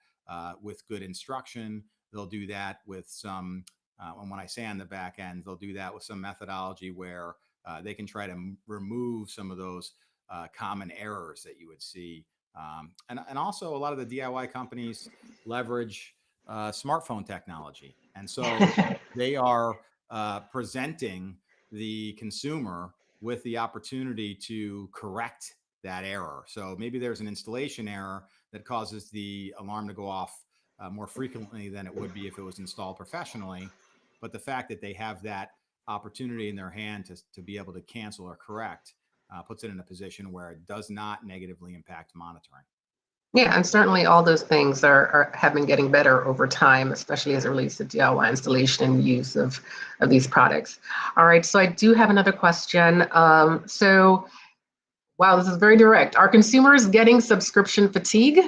with good instruction. They'll do that with some, and when I say on the back end, they'll do that with some methodology where they can try to remove some of those common errors that you would see. And also a lot of the DIY companies leverage smartphone technology. And so they are presenting the consumer with the opportunity to correct that error. So maybe there's an installation error that causes the alarm to go off more frequently than it would be if it was installed professionally. But the fact that they have that opportunity in their hand to be able to cancel or correct puts it in a position where it does not negatively impact monitoring. Yeah, and certainly all those things have been getting better over time, especially as it relates to DIY installation and use of these products. All right, so I do have another question. Wow, this is very direct. Are consumers getting subscription fatigue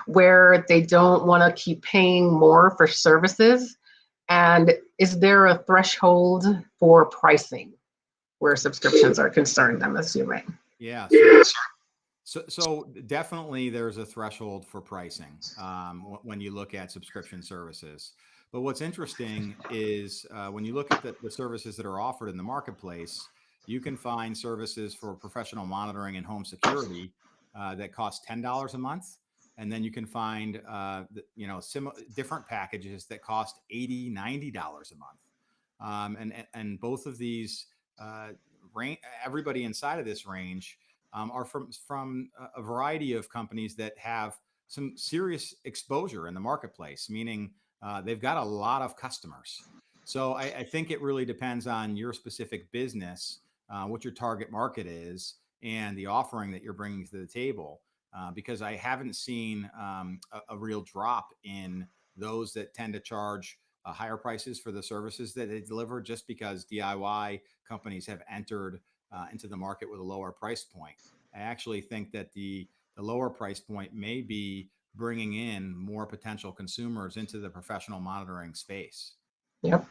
where they don't want to keep paying more for services? And is there a threshold for pricing where subscriptions are concerned, I'm assuming? Yeah. So definitely there's a threshold for pricing when you look at subscription services. But what's interesting is when you look at the services that are offered in the marketplace, you can find services for professional monitoring and home security that cost $10 a month. And then you can find, different packages that cost $80, $90 a month. And both of these, everybody inside of this range are from a variety of companies that have some serious exposure in the marketplace, meaning they've got a lot of customers. So I think it really depends on your specific business, what your target market is, and the offering that you're bringing to the table. Because I haven't seen a real drop in those that tend to charge higher prices for the services that they deliver, just because DIY companies have entered into the market with a lower price point. I actually think that the lower price point may be bringing in more potential consumers into the professional monitoring space. Yep.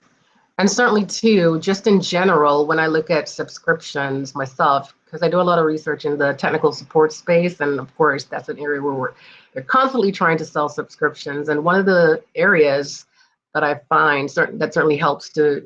And certainly too, just in general, when I look at subscriptions myself, because I do a lot of research in the technical support space, and of course, that's an area where they're constantly trying to sell subscriptions. And one of the areas that I find that certainly helps to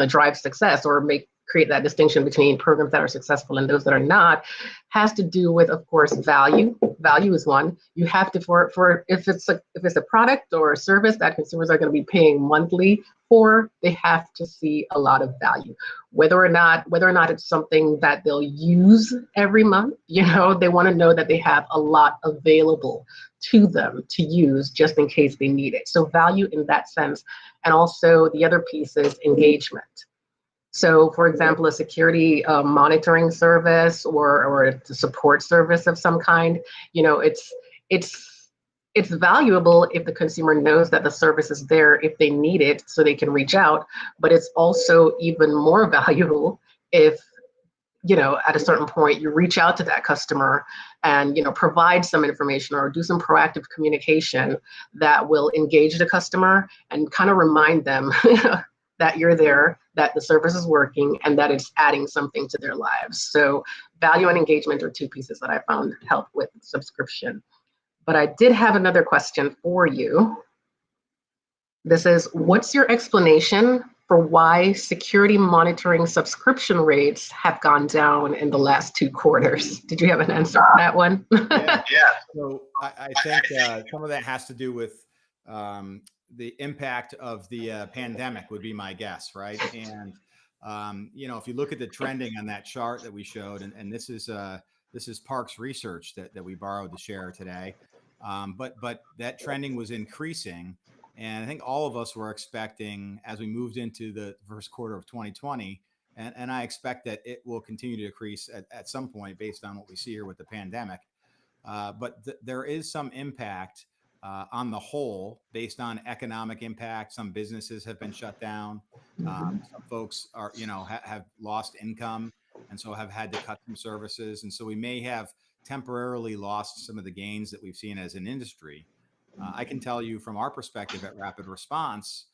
drive success or create that distinction between programs that are successful and those that are not, has to do with, of course, value. Value is one. You have to, for if it's a product or a service that consumers are going to be paying monthly for, they have to see a lot of value. Whether or not it's something that they'll use every month, they want to know that they have a lot available to them to use just in case they need it. So value in that sense. And also the other piece is engagement. So, for example, a security monitoring service or a support service of some kind, it's valuable if the consumer knows that the service is there if they need it, so they can reach out. But it's also even more valuable if, at a certain point, you reach out to that customer and, provide some information or do some proactive communication that will engage the customer and kind of remind them that you're there, that the service is working, and that it's adding something to their lives. So value and engagement are two pieces that I found help with subscription. But I did have another question for you. This is, what's your explanation for why security monitoring subscription rates have gone down in the last 2 quarters? Did you have an answer for that one? Yeah. So I think some of that has to do with the impact of the pandemic would be my guess, right? And if you look at the trending on that chart that we showed, and this is Parks research that we borrowed to share today, but that trending was increasing, and I think all of us were expecting as we moved into the first quarter of 2020, and I expect that it will continue to decrease at some point based on what we see here with the pandemic. But there is some impact on the whole based on economic impact. Some businesses have been shut down. Some folks are, have lost income and so have had to cut some services. And so we may have temporarily lost some of the gains that we've seen as an industry. I can tell you from our perspective at Rapid Response,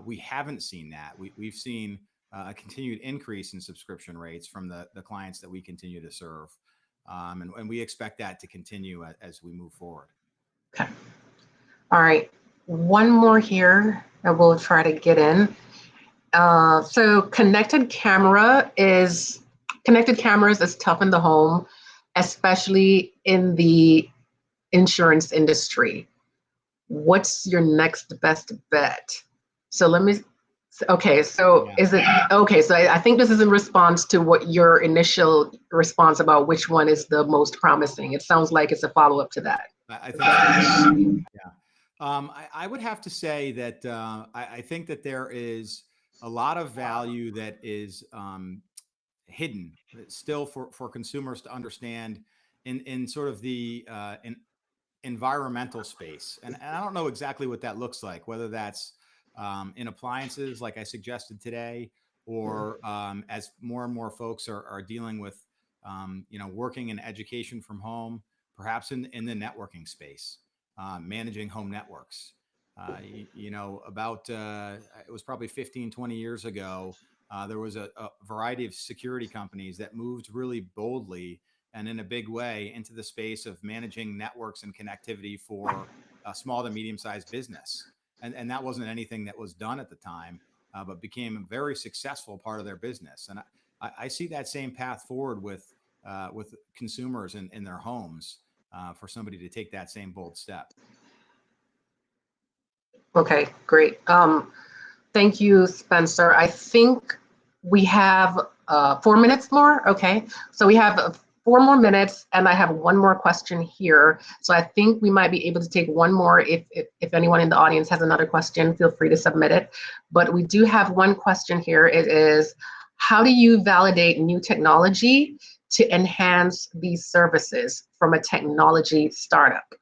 we haven't seen that. We've seen a continued increase in subscription rates from the clients that we continue to serve. And we expect that to continue as we move forward. Okay. All right. One more here that we'll try to get in. So connected cameras is tough in the home, especially in the insurance industry. What's your next best bet? So let me Okay, so Yeah. is it okay? So I think this is in response to what your initial response about which one is the most promising. It sounds like it's a follow-up to that. I think so. Yeah. I would have to say that I think that there is a lot of value that is hidden still for consumers to understand in sort of the environmental space. And I don't know exactly what that looks like, whether that's in appliances, like I suggested today, or as more and more folks are dealing with, working in education from home, perhaps in the networking space, managing home networks. It was probably 15, 20 years ago, there was a variety of security companies that moved really boldly and in a big way into the space of managing networks and connectivity for a small to medium sized business. And that wasn't anything that was done at the time, but became a very successful part of their business. And I see that same path forward with consumers in their homes for somebody to take that same bold step. Okay, great. Thank you, Spencer. I think we have 4 minutes more. Okay, so we have 4 more minutes, and I have one more question here. So I think we might be able to take one more. If anyone in the audience has another question, feel free to submit it. But we do have one question here. It is, how do you validate new technology to enhance these services from a technology startup?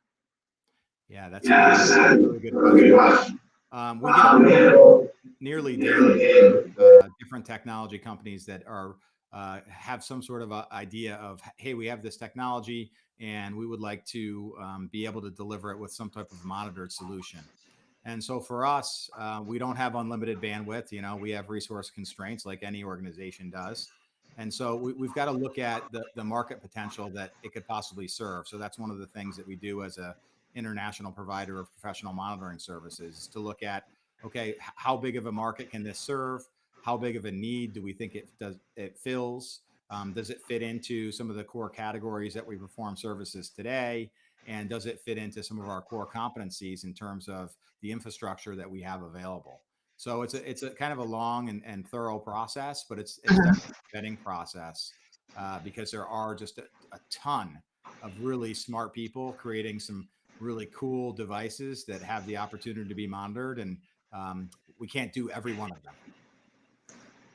Yeah, that's a really good question. We get approached nearly daily different technology companies that are have some sort of a idea of, hey, we have this technology and we would like to be able to deliver it with some type of monitored solution. And so for us, we don't have unlimited bandwidth. We have resource constraints like any organization does. And so we've got to look at the market potential that it could possibly serve. So that's one of the things that we do as a international provider of professional monitoring services, to look at, okay, how big of a market can this serve? How big of a need do we think it fills? Does it fit into some of the core categories that we perform services today? And does it fit into some of our core competencies in terms of the infrastructure that we have available? So it's a kind of a long and thorough process, but it's definitely a vetting process because there are just a ton of really smart people creating some really cool devices that have the opportunity to be monitored, and we can't do every one of them.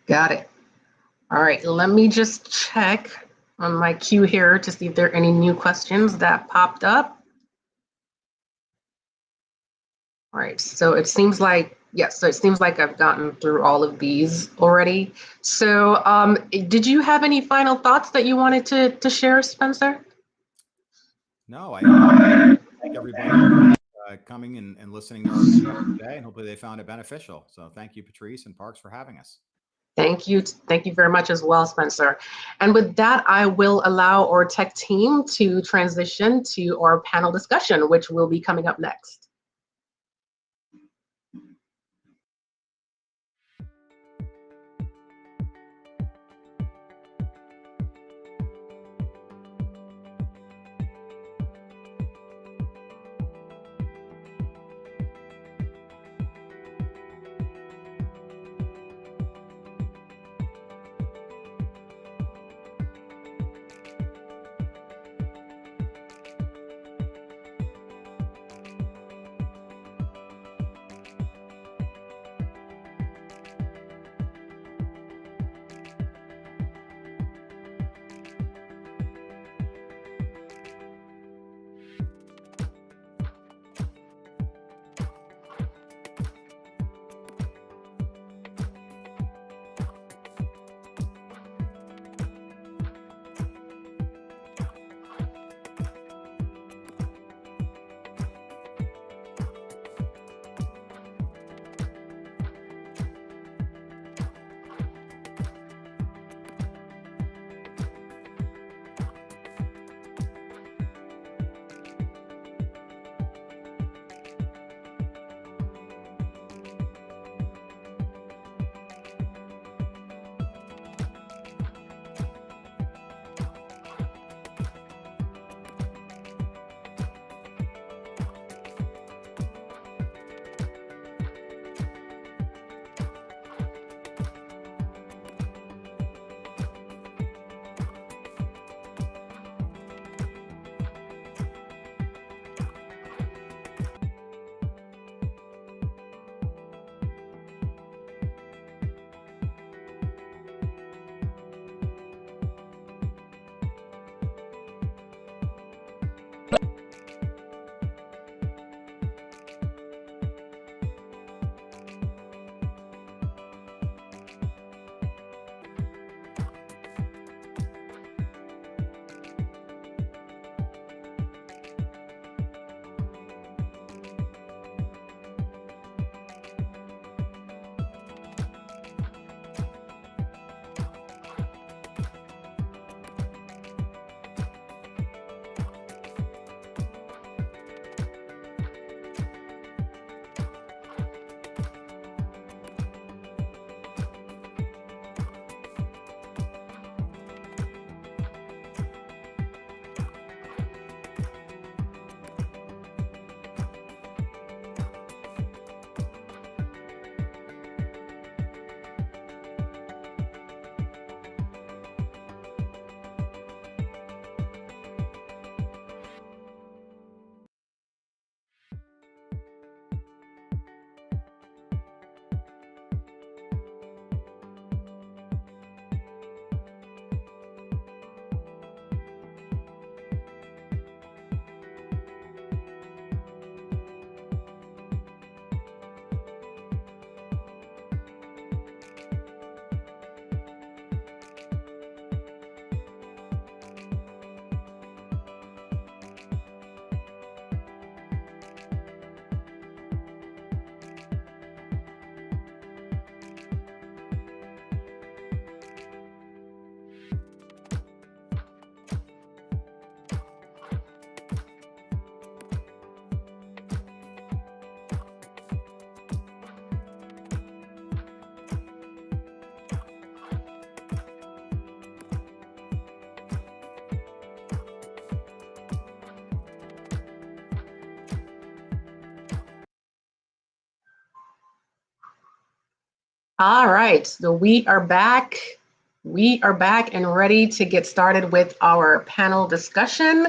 Got it. All right, let me just check on my queue here to see if there are any new questions that popped up. All right, so it seems like, yes, so it seems like I've gotten through all of these already. So did you have any final thoughts that you wanted to share, Spencer? No, I thank everybody for coming and listening to our discussion today, and hopefully they found it beneficial. So thank you, Patrice and Parks, for having us. Thank you. Thank you very much as well, Spencer. And with that, I will allow our tech team to transition to our panel discussion, which will be coming up next. All right, so we are back. We are back and ready to get started with our panel discussion.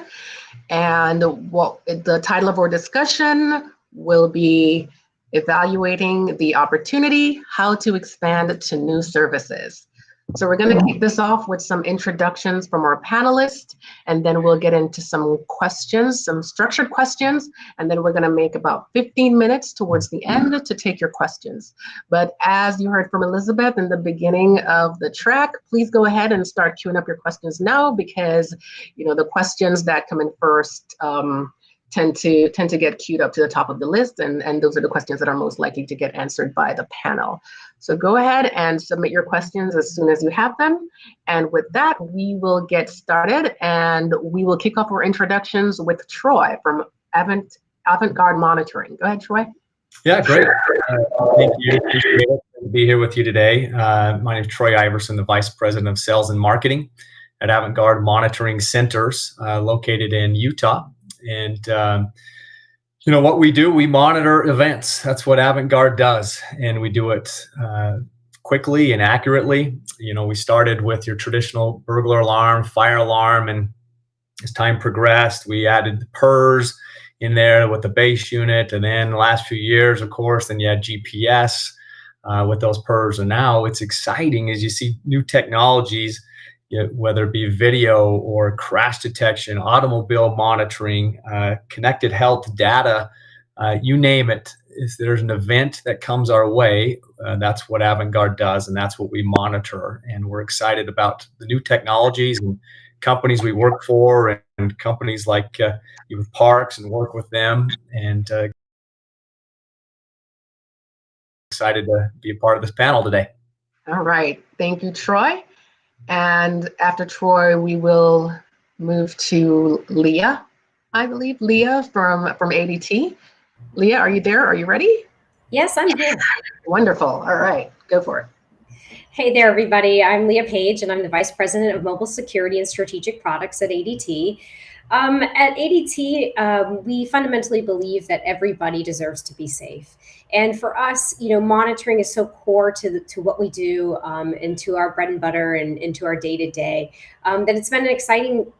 And what the title of our discussion will be evaluating the opportunity, how to expand to new services. So we're going to kick this off with some introductions from our panelists, and then we'll get into some questions, some structured questions, and then we're going to make about 15 minutes towards the end to take your questions. But as you heard from Elizabeth in the beginning of the track, please go ahead and start queuing up your questions now, because the questions that come in first tend to get queued up to the top of the list, and those are the questions that are most likely to get answered by the panel. So go ahead and submit your questions as soon as you have them. And with that, we will get started, and we will kick off our introductions with Troy from Avant-Garde Monitoring. Go ahead, Troy. Yeah, great. Thank you. Appreciate it to be here with you today. My name is Troy Iverson, the Vice President of Sales and Marketing at Avant-Garde Monitoring Centers, located in Utah. And what we do, we monitor events. That's what Avant-Garde does, and we do it quickly and accurately. We started with your traditional burglar alarm, fire alarm, and as time progressed, we added the PERS in there with the base unit, and then the last few years, of course, then you had GPS with those PERS. And now it's exciting as you see new technologies, whether it be video or crash detection, automobile monitoring, connected health data, you name it. If there's an event that comes our way, that's what Avant-Garde does, and that's what we monitor. And we're excited about the new technologies and companies we work for, and companies like with Parks and work with them, and excited to be a part of this panel today. All right, thank you, Troy. And after Troy, we will move to Leah, I believe. Leah from ADT. Leah, are you there? Are you ready? Yes, I'm here. Wonderful. All right, go for it. Hey there, everybody. I'm Leah Page, and I'm the Vice President of Mobile Security and Strategic Products at ADT. At ADT, we fundamentally believe that everybody deserves to be safe. And for us, monitoring is so core to what we do and to our bread and butter and into our day-to-day that it's been an exciting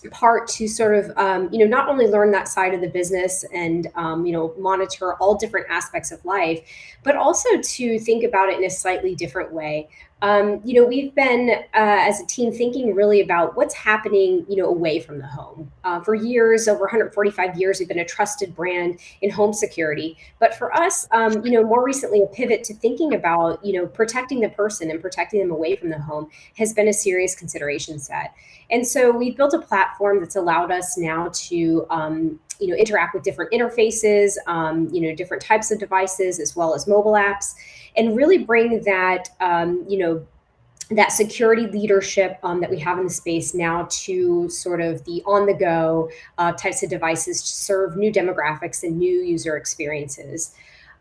part to sort of, not only learn that side of the business and, monitor all different aspects of life, but also to think about it in a slightly different way. We've been, as a team, thinking really about what's happening, away from the home. For years, over 145 years, we've been a trusted brand in home security. But for us, more recently, a pivot to thinking about, protecting the person and protecting them away from the home has been a serious consideration set. And so we've built a platform that's allowed us now to, interact with different interfaces, different types of devices, as well as mobile apps, and really bring that, that security leadership that we have in the space now to sort of the on-the-go types of devices to serve new demographics and new user experiences.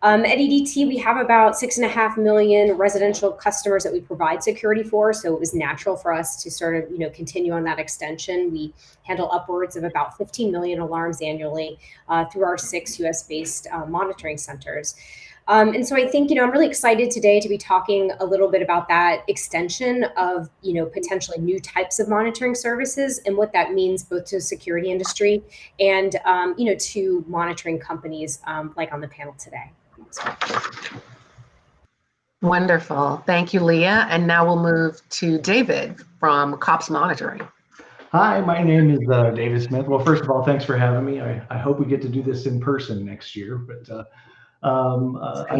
At ADT, we have about 6.5 million residential customers that we provide security for, so it was natural for us to sort of, continue on that extension. We handle upwards of about 15 million alarms annually through our 6 US-based monitoring centers. And so I think, I'm really excited today to be talking a little bit about that extension of, potentially new types of monitoring services and what that means both to the security industry and, to monitoring companies like on the panel today. Wonderful. Thank you, Leah. And now we'll move to David from COPS Monitoring. Hi, my name is David Smith. Well, first of all, thanks for having me. I hope we get to do this in person next year, but I'm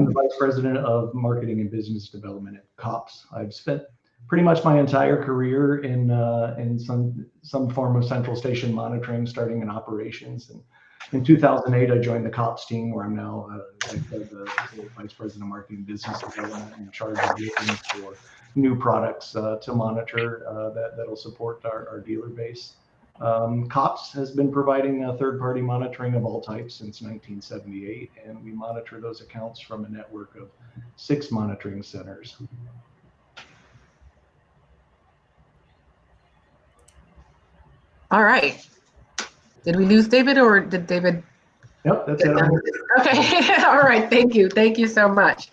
the Vice President of Marketing and Business Development at COPS. I've spent pretty much my entire career in some form of central station monitoring, starting in operations. And in 2008, I joined the COPS team, where I'm now the Vice President of Marketing and Business Development, in charge of looking for new products to monitor that'll support our dealer base. COPS has been providing third-party monitoring of all types since 1978, and we monitor those accounts from a network of 6 monitoring centers. All right. Did we lose David, or did David Yep, that's it. Okay, all right, thank you so much. Okay, all right, thank you so much.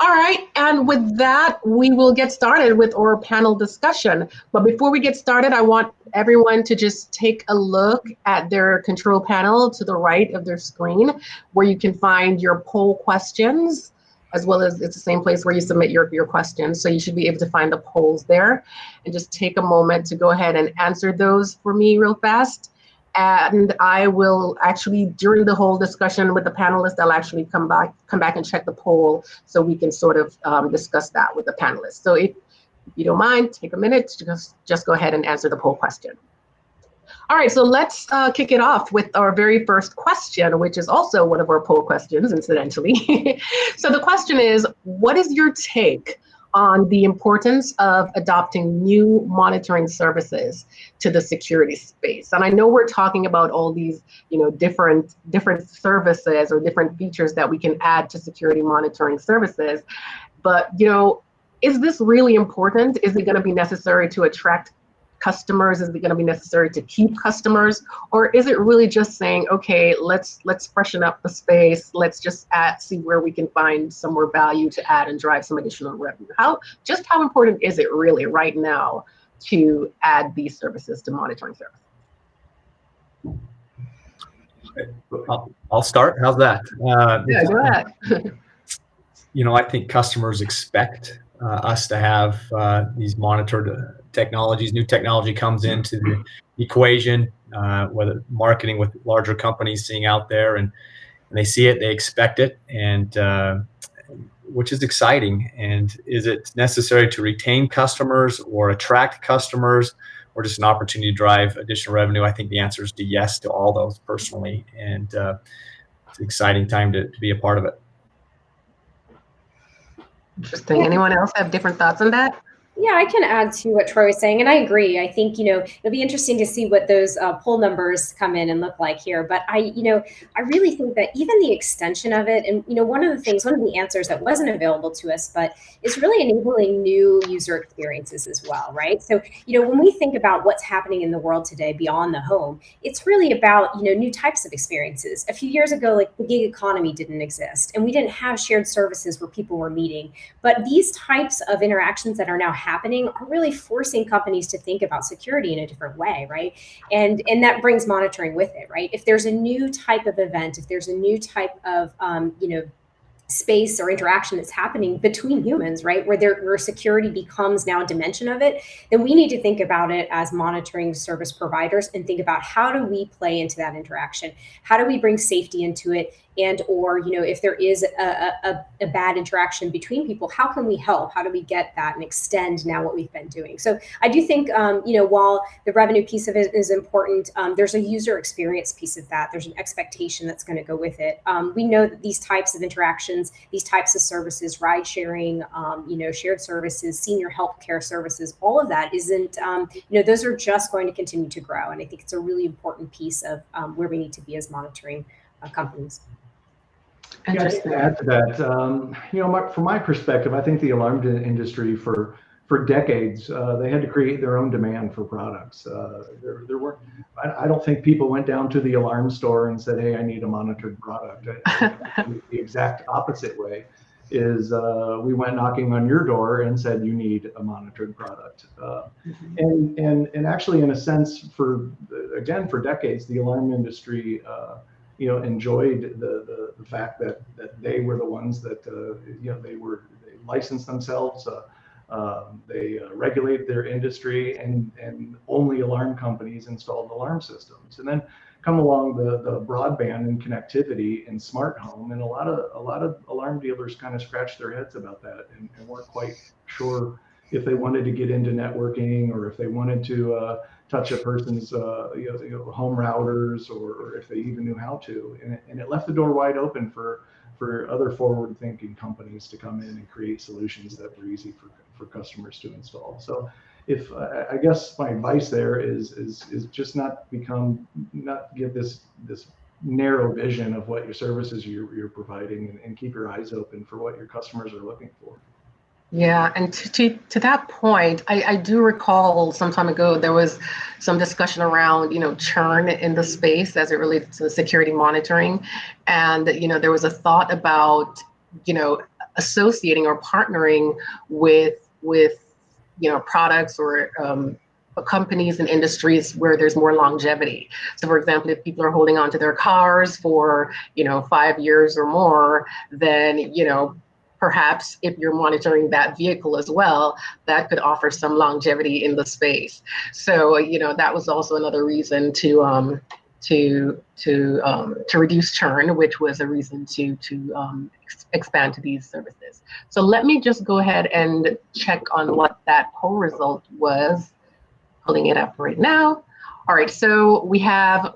All right, and with that, we will get started with our panel discussion. But before we get started, I want everyone to just take a look at their control panel to the right of their screen, where you can find your poll questions, as well as it's the same place where you submit your questions. So you should be able to find the polls there, and just take a moment to go ahead and answer those for me real fast. And I will actually, during the whole discussion with the panelists, I'll actually come back and check the poll so we can sort of discuss that with the panelists. So if you don't mind, take a minute to just go ahead and answer the poll question. All right, so let's kick it off with our very first question, which is also one of our poll questions, incidentally. So the question is, what is your take on the importance of adopting new monitoring services to the security space? And I know we're talking about all these, different services or different features that we can add to security monitoring services, but is this really important? Is it going to be necessary to attract customers? Is it going to be necessary to keep customers? Or is it really just saying, okay, let's freshen up the space. Let's just see where we can find some more value to add and drive some additional revenue. How important is it really right now to add these services to monitoring services? I'll start. How's that? Yeah, go ahead. I think customers expect us to have these monitored technologies. New technology comes into the equation, whether marketing with larger companies seeing out there, and they see it, they expect it, and which is exciting. And is it necessary to retain customers or attract customers, or just an opportunity to drive additional revenue? I think the answer is yes to all those personally, and it's an exciting time to be a part of it. Interesting. Anyone else have different thoughts on that? Yeah, I can add to what Troy was saying, and I agree. I think it'll be interesting to see what those poll numbers come in and look like here. But I really think that even the extension of it, and one of the answers that wasn't available to us, but is really enabling new user experiences as well, right? So when we think about what's happening in the world today beyond the home, it's really about new types of experiences. A few years ago, like the gig economy didn't exist, and we didn't have shared services where people were meeting. But these types of interactions that are now happening are really forcing companies to think about security in a different way, right? And that brings monitoring with it, right? If there's a new type of event, if there's a new type of space or interaction that's happening between humans, right, where security becomes now a dimension of it, then we need to think about it as monitoring service providers and think about how do we play into that interaction? How do we bring safety into it? And or if there is a bad interaction between people, how can we help? How do we get that and extend now what we've been doing? So I do think while the revenue piece of it is important, there's a user experience piece of that. There's an expectation that's going to go with it. We know that these types of interactions, these types of services, ride sharing, shared services, senior healthcare services, all of that isn't those are just going to continue to grow. And I think it's a really important piece of where we need to be as monitoring companies. Yeah, to add to that, from my perspective, I think the alarm industry for decades, they had to create their own demand for products. There were, I don't think people went down to the alarm store and said, hey, I need a monitored product. The exact opposite way is we went knocking on your door and said, you need a monitored product. And actually, in a sense, for decades, the alarm industry enjoyed the fact that they were the ones that they licensed themselves, they regulated their industry, and only alarm companies installed alarm systems. And then come along the broadband and connectivity and smart home, and a lot of alarm dealers kind of scratched their heads about that and weren't quite sure if they wanted to get into networking or if they wanted to touch a person's home routers, or if they even knew how to. And it left the door wide open for other forward-thinking companies to come in and create solutions that were easy for customers to install. So if I guess my advice there is just not give this narrow vision of what your services you're providing, and keep your eyes open for what your customers are looking for. Yeah, and to that point, I do recall some time ago there was some discussion around, churn in the space as it relates to security monitoring. And, there was a thought about, associating or partnering with products or companies and industries where there's more longevity. So for example, if people are holding on to their cars for, 5 years or more, then, perhaps if you're monitoring that vehicle as well, that could offer some longevity in the space. So, that was also another reason to reduce churn, which was a reason to expand to these services. So let me just go ahead and check on what that poll result was. Pulling it up right now. All right, so we have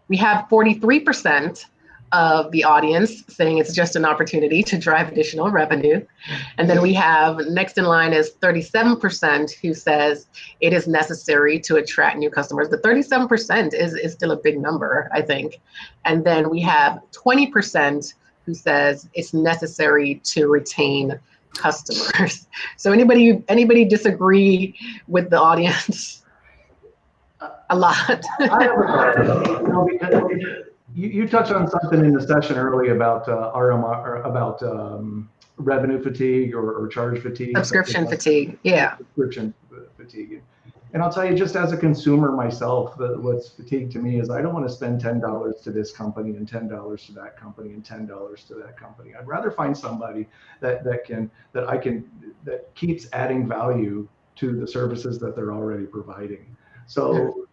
43% of the audience saying it's just an opportunity to drive additional revenue. And then we have next in line is 37% who says it is necessary to attract new customers. The 37% is still a big number, I think. And then we have 20% who says it's necessary to retain customers. So anybody disagree with the audience? A lot. I have a question. Because you touched on something in the session early about RMR, about revenue fatigue or charge fatigue. Subscription fatigue, yeah. Subscription fatigue. And I'll tell you, just as a consumer myself, what's fatigue to me is I don't want to spend $10 to this company and $10 to that company and $10 to that company. I'd rather find somebody that keeps adding value to the services that they're already providing. So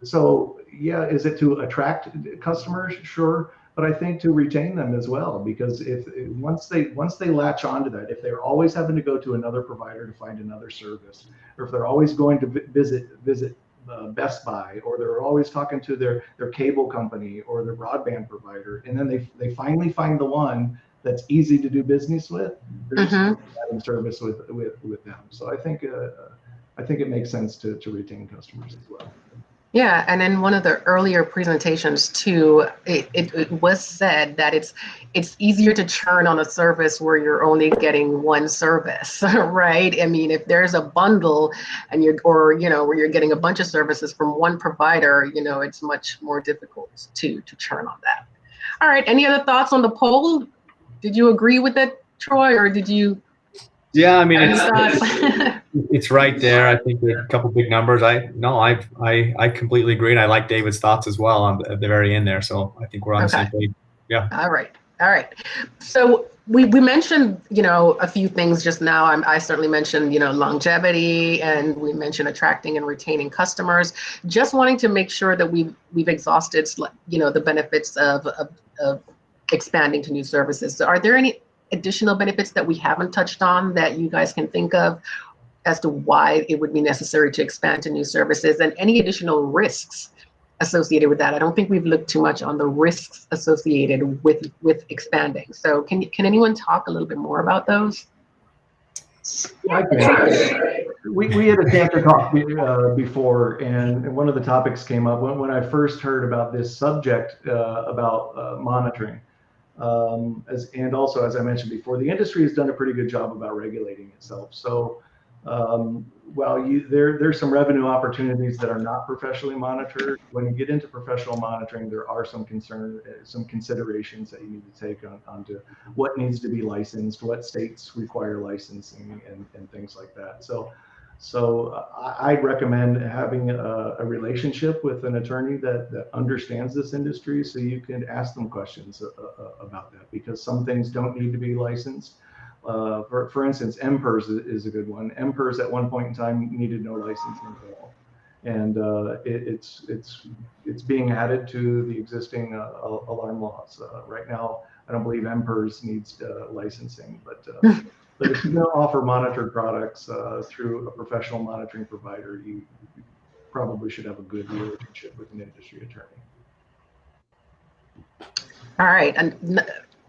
yeah, is it to attract customers? Sure. But I think to retain them as well, because once they latch onto that, if they're always having to go to another provider to find another service, or if they're always going to visit Best Buy, or they're always talking to their cable company or their broadband provider, and then they finally find the one that's easy to do business with, they're just having service with them. So I think it makes sense to retain customers as well. Yeah, and in one of the earlier presentations too, it was said that it's easier to churn on a service where you're only getting one service, right? I mean, if there's a bundle and where you're getting a bunch of services from one provider, it's much more difficult to churn on that. All right, any other thoughts on the poll? Did you agree with it, Troy, or did you? Yeah, I mean, it's right there. I think a couple big numbers. I completely agree, and I like David's thoughts as well at the very end there. So I think we're on the same page. Yeah. All right. So we mentioned a few things just now. I certainly mentioned longevity, and we mentioned attracting and retaining customers. Just wanting to make sure that we've exhausted the benefits of expanding to new services. So are there any additional benefits that we haven't touched on that you guys can think of as to why it would be necessary to expand to new services, and any additional risks associated with that? I don't think we've looked too much on the risks associated with expanding. So can anyone talk a little bit more about those? I can. We had a chance to talk before, and one of the topics came up when I first heard about this subject about monitoring. And also, as I mentioned before, the industry has done a pretty good job about regulating itself. So while there's some revenue opportunities that are not professionally monitored, when you get into professional monitoring, there are some considerations that you need to take onto what needs to be licensed, what states require licensing, and things like that. So I'd recommend having a relationship with an attorney that understands this industry, so you can ask them questions about that, because some things don't need to be licensed. For instance, MPERS is a good one. MPERS at one point in time needed no licensing at all, and it's being added to the existing alarm laws. Right now, I don't believe MPERS needs licensing, but if you're going to offer monitored products through a professional monitoring provider, you probably should have a good relationship with an industry attorney. All right, and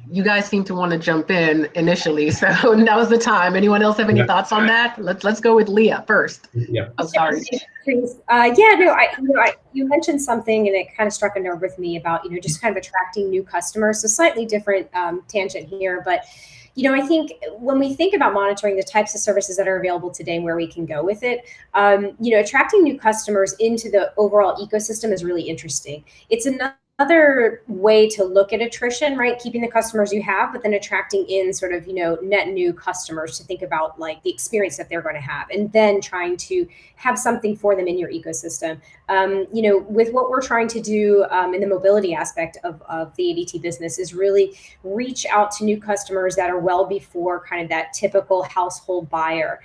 you guys seem to want to jump in initially, so now's the time. Anyone else have any thoughts on that? Let's go with Leah first. Yeah. I'm sorry. You mentioned something, and it kind of struck a nerve with me about just kind of attracting new customers. So slightly different tangent here, but I think when we think about monitoring the types of services that are available today and where we can go with it, attracting new customers into the overall ecosystem is really interesting. It's another way to look at attrition, right? Keeping the customers you have, but then attracting in sort of, net new customers to think about like the experience that they're going to have, and then trying to have something for them in your ecosystem. With what we're trying to do in the mobility aspect of the ADT business is really reach out to new customers that are well before kind of that typical household buyer.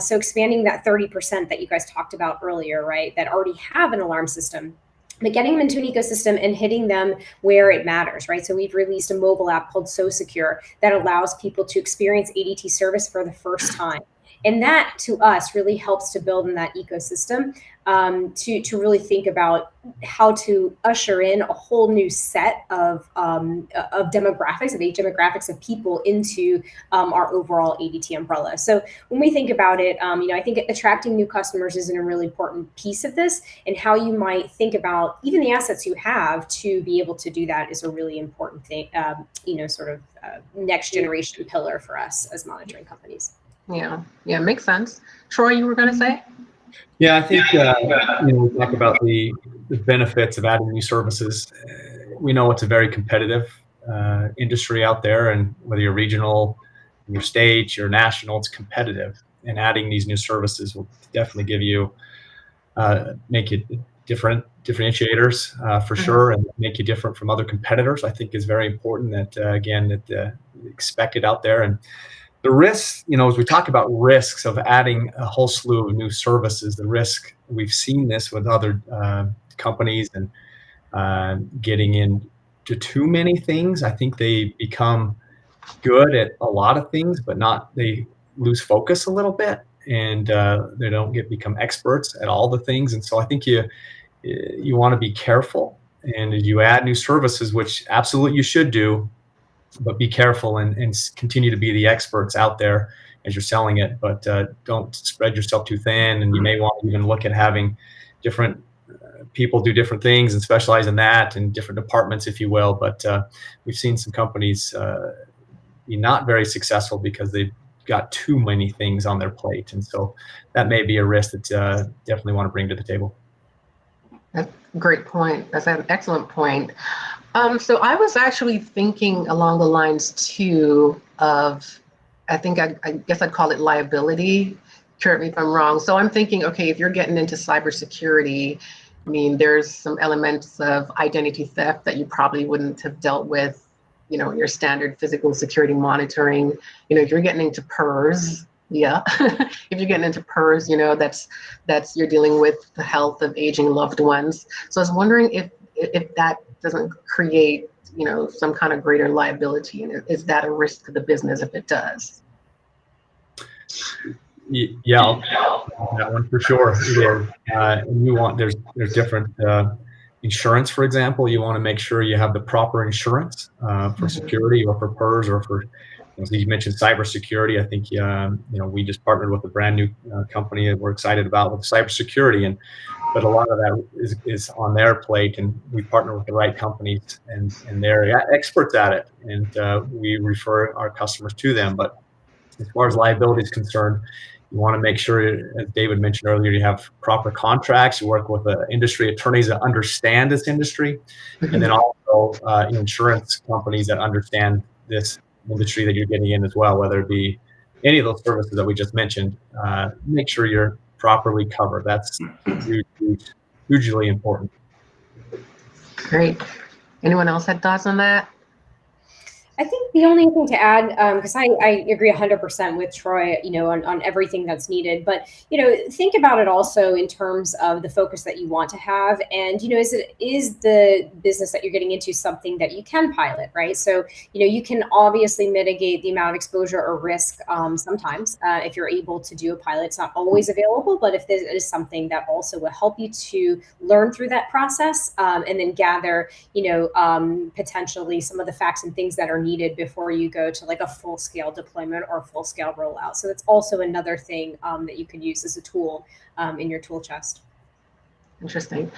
So expanding that 30% that you guys talked about earlier, right, that already have an alarm system, but getting them into an ecosystem and hitting them where it matters, right? So we've released a mobile app called So Secure that allows people to experience ADT service for the first time. And that, to us, really helps to build in that ecosystem to really think about how to usher in a whole new set of demographics, of age demographics of people into our overall ADT umbrella. So when we think about it, I think attracting new customers is a really important piece of this, and how you might think about even the assets you have to be able to do that is a really important thing, next generation pillar for us as monitoring companies. Yeah, makes sense. Troy, you were going to say? Yeah, I think we talk about the benefits of adding new services. We know it's a very competitive industry out there, and whether you're regional, your state, your national, it's competitive. And adding these new services will definitely give you make it differentiators for sure, and make you different from other competitors. I think is very important that expected out there. And the risks, as we talk about risks of adding a whole slew of new services, the risk, we've seen this with other companies and getting into too many things. I think they become good at a lot of things, but they lose focus a little bit, and they don't become experts at all the things. And so I think you want to be careful, and as you add new services, which absolutely you should do, but be careful and continue to be the experts out there as you're selling it, but don't spread yourself too thin. And you may want to even look at having different people do different things and specialize in that in different departments, if you will. But we've seen some companies be not very successful because they've got too many things on their plate. And so that may be a risk that definitely want to bring to the table. That's a great point. That's an excellent point. So I was actually thinking along the lines too of, I guess I'd call it liability. Correct me if I'm wrong. So I'm thinking, okay, if you're getting into cybersecurity, I mean, there's some elements of identity theft that you probably wouldn't have dealt with, your standard physical security monitoring. If you're getting into PERS, if you're getting into PERS, that's you're dealing with the health of aging loved ones. So I was wondering if that doesn't create, some kind of greater liability, and is that a risk to the business if it does? Yeah, that one for sure. And you want there's different insurance, for example. You want to make sure you have the proper insurance for security, or for PERS, or for, as you mentioned, cybersecurity. I think we just partnered with a brand new company that we're excited about with cybersecurity, but a lot of that is on their plate, and we partner with the right companies, and they're experts at it, and we refer our customers to them. But as far as liability is concerned, you want to make sure, as David mentioned earlier, you have proper contracts. You work with industry attorneys that understand this industry, and then also insurance companies that understand this industry that you're getting in as well, whether it be any of those services that we just mentioned. Make sure you're properly covered. That's hugely important. Great. Anyone else had thoughts on that? I think the only thing to add, because I agree 100% with Troy, on everything that's needed. But, think about it also in terms of the focus that you want to have. And, is the business that you're getting into something that you can pilot, right? So, you can obviously mitigate the amount of exposure or risk sometimes if you're able to do a pilot. It's not always available, but if there is something that also will help you to learn through that process and then gather, potentially some of the facts and things that are needed before you go to like a full-scale deployment or full-scale rollout. So that's also another thing that you could use as a tool in your tool chest. Interesting.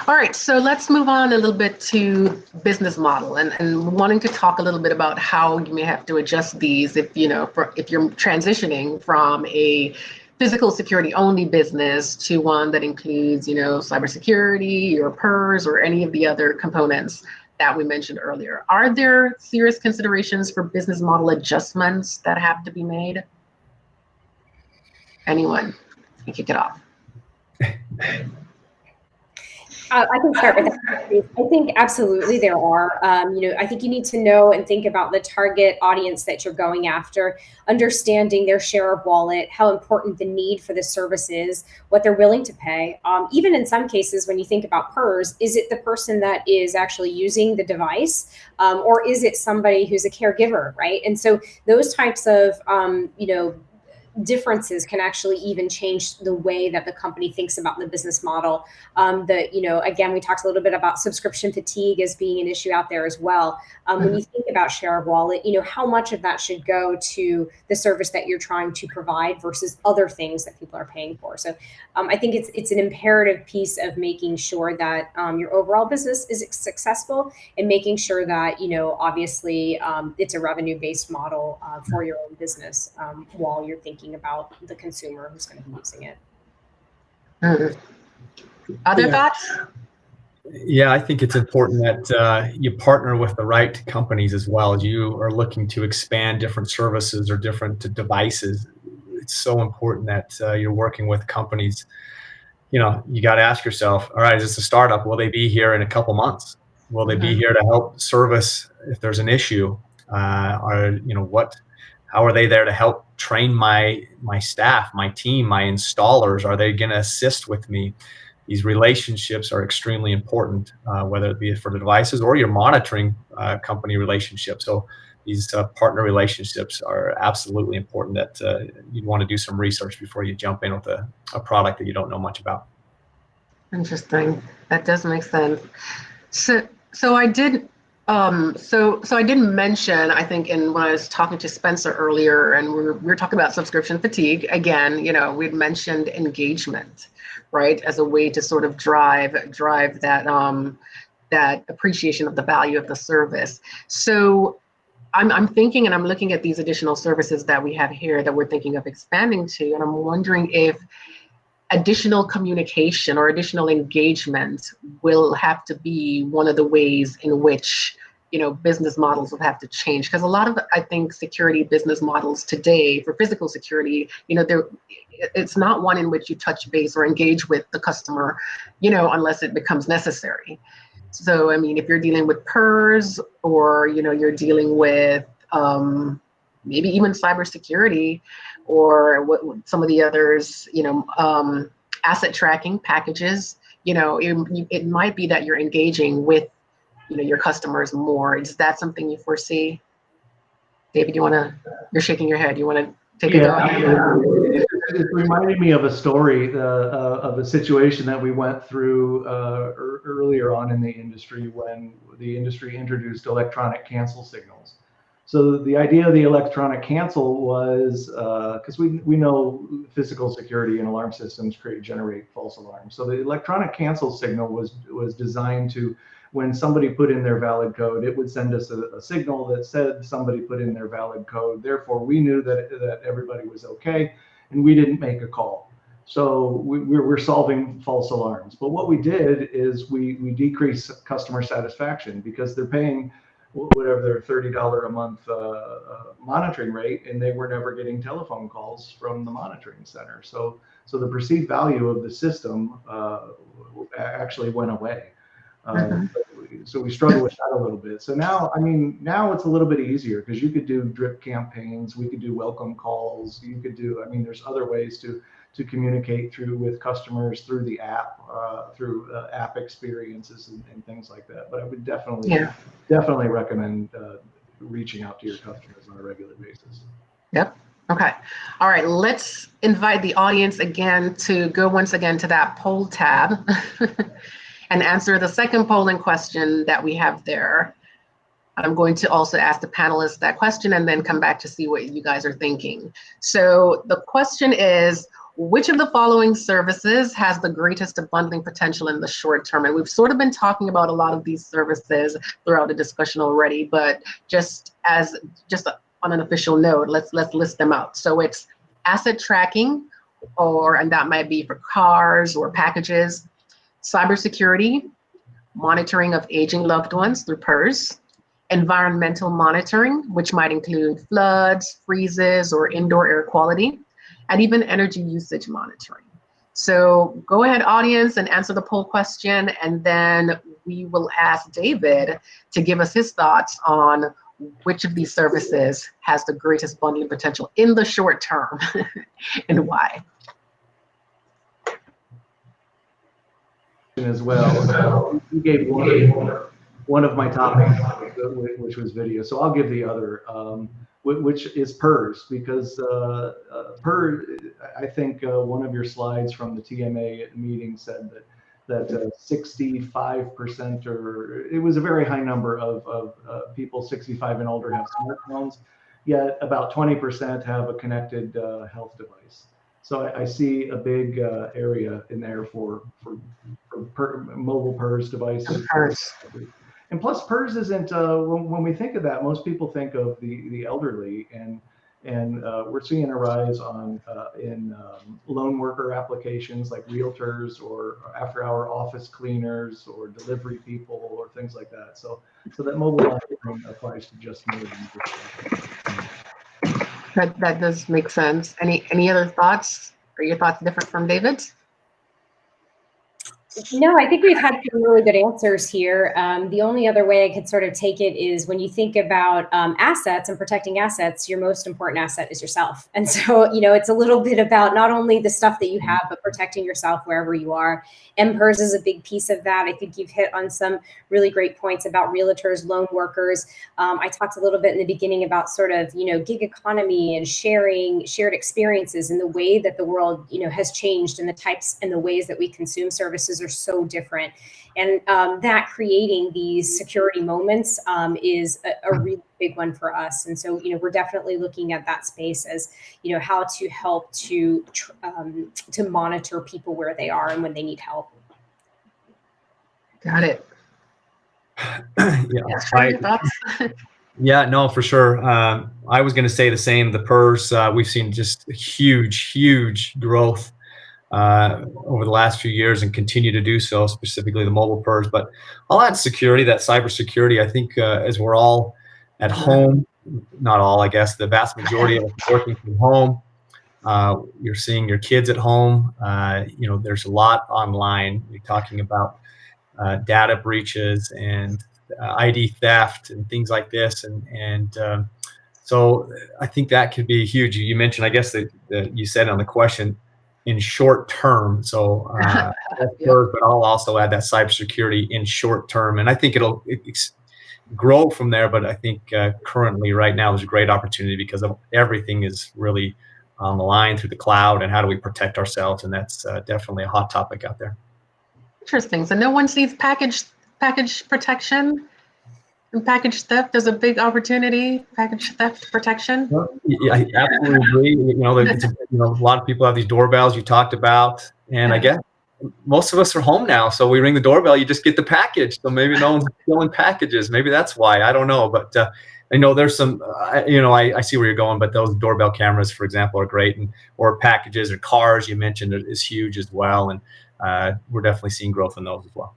All right, so let's move on a little bit to business model and wanting to talk a little bit about how you may have to adjust these if if you're transitioning from a physical security only business to one that includes cybersecurity or PERS or any of the other components that we mentioned earlier. Are there serious considerations for business model adjustments that have to be made? Anyone? You kick it off. I can start with that. I think absolutely there are. I think you need to know and think about the target audience that you're going after, understanding their share of wallet, how important the need for the service is, what they're willing to pay. Even in some cases, when you think about PERS, is it the person that is actually using the device, or is it somebody who's a caregiver, right? And so those types of, differences can actually even change the way that the company thinks about the business model. Again, we talked a little bit about subscription fatigue as being an issue out there as well. When you think about share of wallet, how much of that should go to the service that you're trying to provide versus other things that people are paying for. So I think it's an imperative piece of making sure that your overall business is successful and making sure that, obviously it's a revenue-based model for your own business while you're thinking about the consumer who's going to be using it. Other thoughts? Yeah, I think it's important that you partner with the right companies as well. As you are looking to expand different services or different devices, it's so important that you're working with companies. You got to ask yourself, all right, is this a startup? Will they be here in a couple months? Will they be here to help service if there's an issue? How are they there to help train my staff, my team, my installers? Are they going to assist with me? These relationships are extremely important, whether it be for the devices or your monitoring company relationships. So these partner relationships are absolutely important that you'd want to do some research before you jump in with a product that you don't know much about. Interesting. That does make sense. So I did. So I didn't mention, I think, when I was talking to Spencer earlier, and we were talking about subscription fatigue. Again, we'd mentioned engagement, right, as a way to sort of drive that that appreciation of the value of the service. So I'm thinking, and I'm looking at these additional services that we have here that we're thinking of expanding to, and I'm wondering if additional communication or additional engagement will have to be one of the ways in which business models will have to change, because a lot of, I think, security business models today for physical security, it's not one in which you touch base or engage with the customer, unless it becomes necessary. So I mean, if you're dealing with PERS or you're dealing with maybe even cybersecurity or what some of the others, asset tracking packages, it might be that you're engaging with your customers more. Is that something you foresee? David, you're shaking your head. You want to take a go ahead? It reminded me of a story of a situation that we went through earlier on in the industry when the industry introduced electronic cancel signals. So the idea of the electronic cancel was because we know physical security and alarm systems generate false alarms. So the electronic cancel signal was designed to, when somebody put in their valid code, it would send us a signal that said somebody put in their valid code. Therefore, we knew that everybody was okay, and we didn't make a call. So we're solving false alarms. But what we did is we decreased customer satisfaction because they're paying whatever their $30 a month monitoring rate, and they were never getting telephone calls from the monitoring center. So the perceived value of the system actually went away. So we struggle with that a little bit. So now it's a little bit easier because you could do drip campaigns, we could do welcome calls, there's other ways to communicate with customers through the app, through app experiences and things like that. But I would definitely recommend reaching out to your customers on a regular basis. Yep. Okay. All right. Let's invite the audience again to go once again to that poll tab and answer the second polling question that we have there. I'm going to also ask the panelists that question and then come back to see what you guys are thinking. So the question is, which of the following services has the greatest bundling potential in the short term? And we've sort of been talking about a lot of these services throughout the discussion already, but just on an official note, let's list them out. So it's asset tracking, and that might be for cars or packages, cybersecurity, monitoring of aging loved ones through PERS, environmental monitoring, which might include floods, freezes, or indoor air quality, and even energy usage monitoring. So go ahead, audience, and answer the poll question, and then we will ask David to give us his thoughts on which of these services has the greatest bundling potential in the short term and why. As well, you gave one of my topics, which was video. So I'll give the other, which is PERS, because PERS, I think one of your slides from the TMA meeting said that 65%, or it was a very high number of people 65 and older have smartphones, yet about 20% have a connected health device. So I see a big area in there for mobile PERS devices. And plus, PERS isn't, when we think of that, most people think of the elderly, and we're seeing a rise in lone worker applications like realtors or after-hour office cleaners or delivery people or things like that. So that mobile monitoring applies to just more than just That does make sense. Any other thoughts? Are your thoughts different from David's? No, I think we've had some really good answers here. The only other way I could sort of take it is when you think about assets and protecting assets, your most important asset is yourself. And so, it's a little bit about not only the stuff that you have, but protecting yourself wherever you are. And PERS is a big piece of that. I think you've hit on some really great points about realtors, loan workers. I talked a little bit in the beginning about sort of, gig economy and shared experiences, and the way that the world, has changed, and the types and the ways that we consume services are so different. And that creating these security moments is a really big one for us. And so, we're definitely looking at that space as, how to help to monitor people where they are and when they need help. Got it. Yeah, no, for sure. I was going to say the same. The PERS, we've seen just huge growth over the last few years, and continue to do so, specifically the mobile PERS. But I'll add security, that cybersecurity. I think as we're all at home, not all, I guess, the vast majority of us working from home, you're seeing your kids at home. There's a lot online. You're talking about data breaches and ID theft and things like this. And so I think that could be huge. You mentioned, I guess, that you said on the question, in short term. So but I'll also add that cybersecurity in short term. And I think it'll grow from there. But I think currently right now there's a great opportunity because of everything is really on the line through the cloud, and how do we protect ourselves? And that's definitely a hot topic out there. Interesting. So no one sees package protection and package theft as a big opportunity, package theft protection? Yeah, I absolutely agree. A lot of people have these doorbells you talked about, and I guess most of us are home now, so we ring the doorbell, you just get the package. So maybe no one's stealing packages. Maybe that's why. I don't know, but I know there's some. I see where you're going, but those doorbell cameras, for example, are great, or packages or cars you mentioned is huge as well, and we're definitely seeing growth in those as well.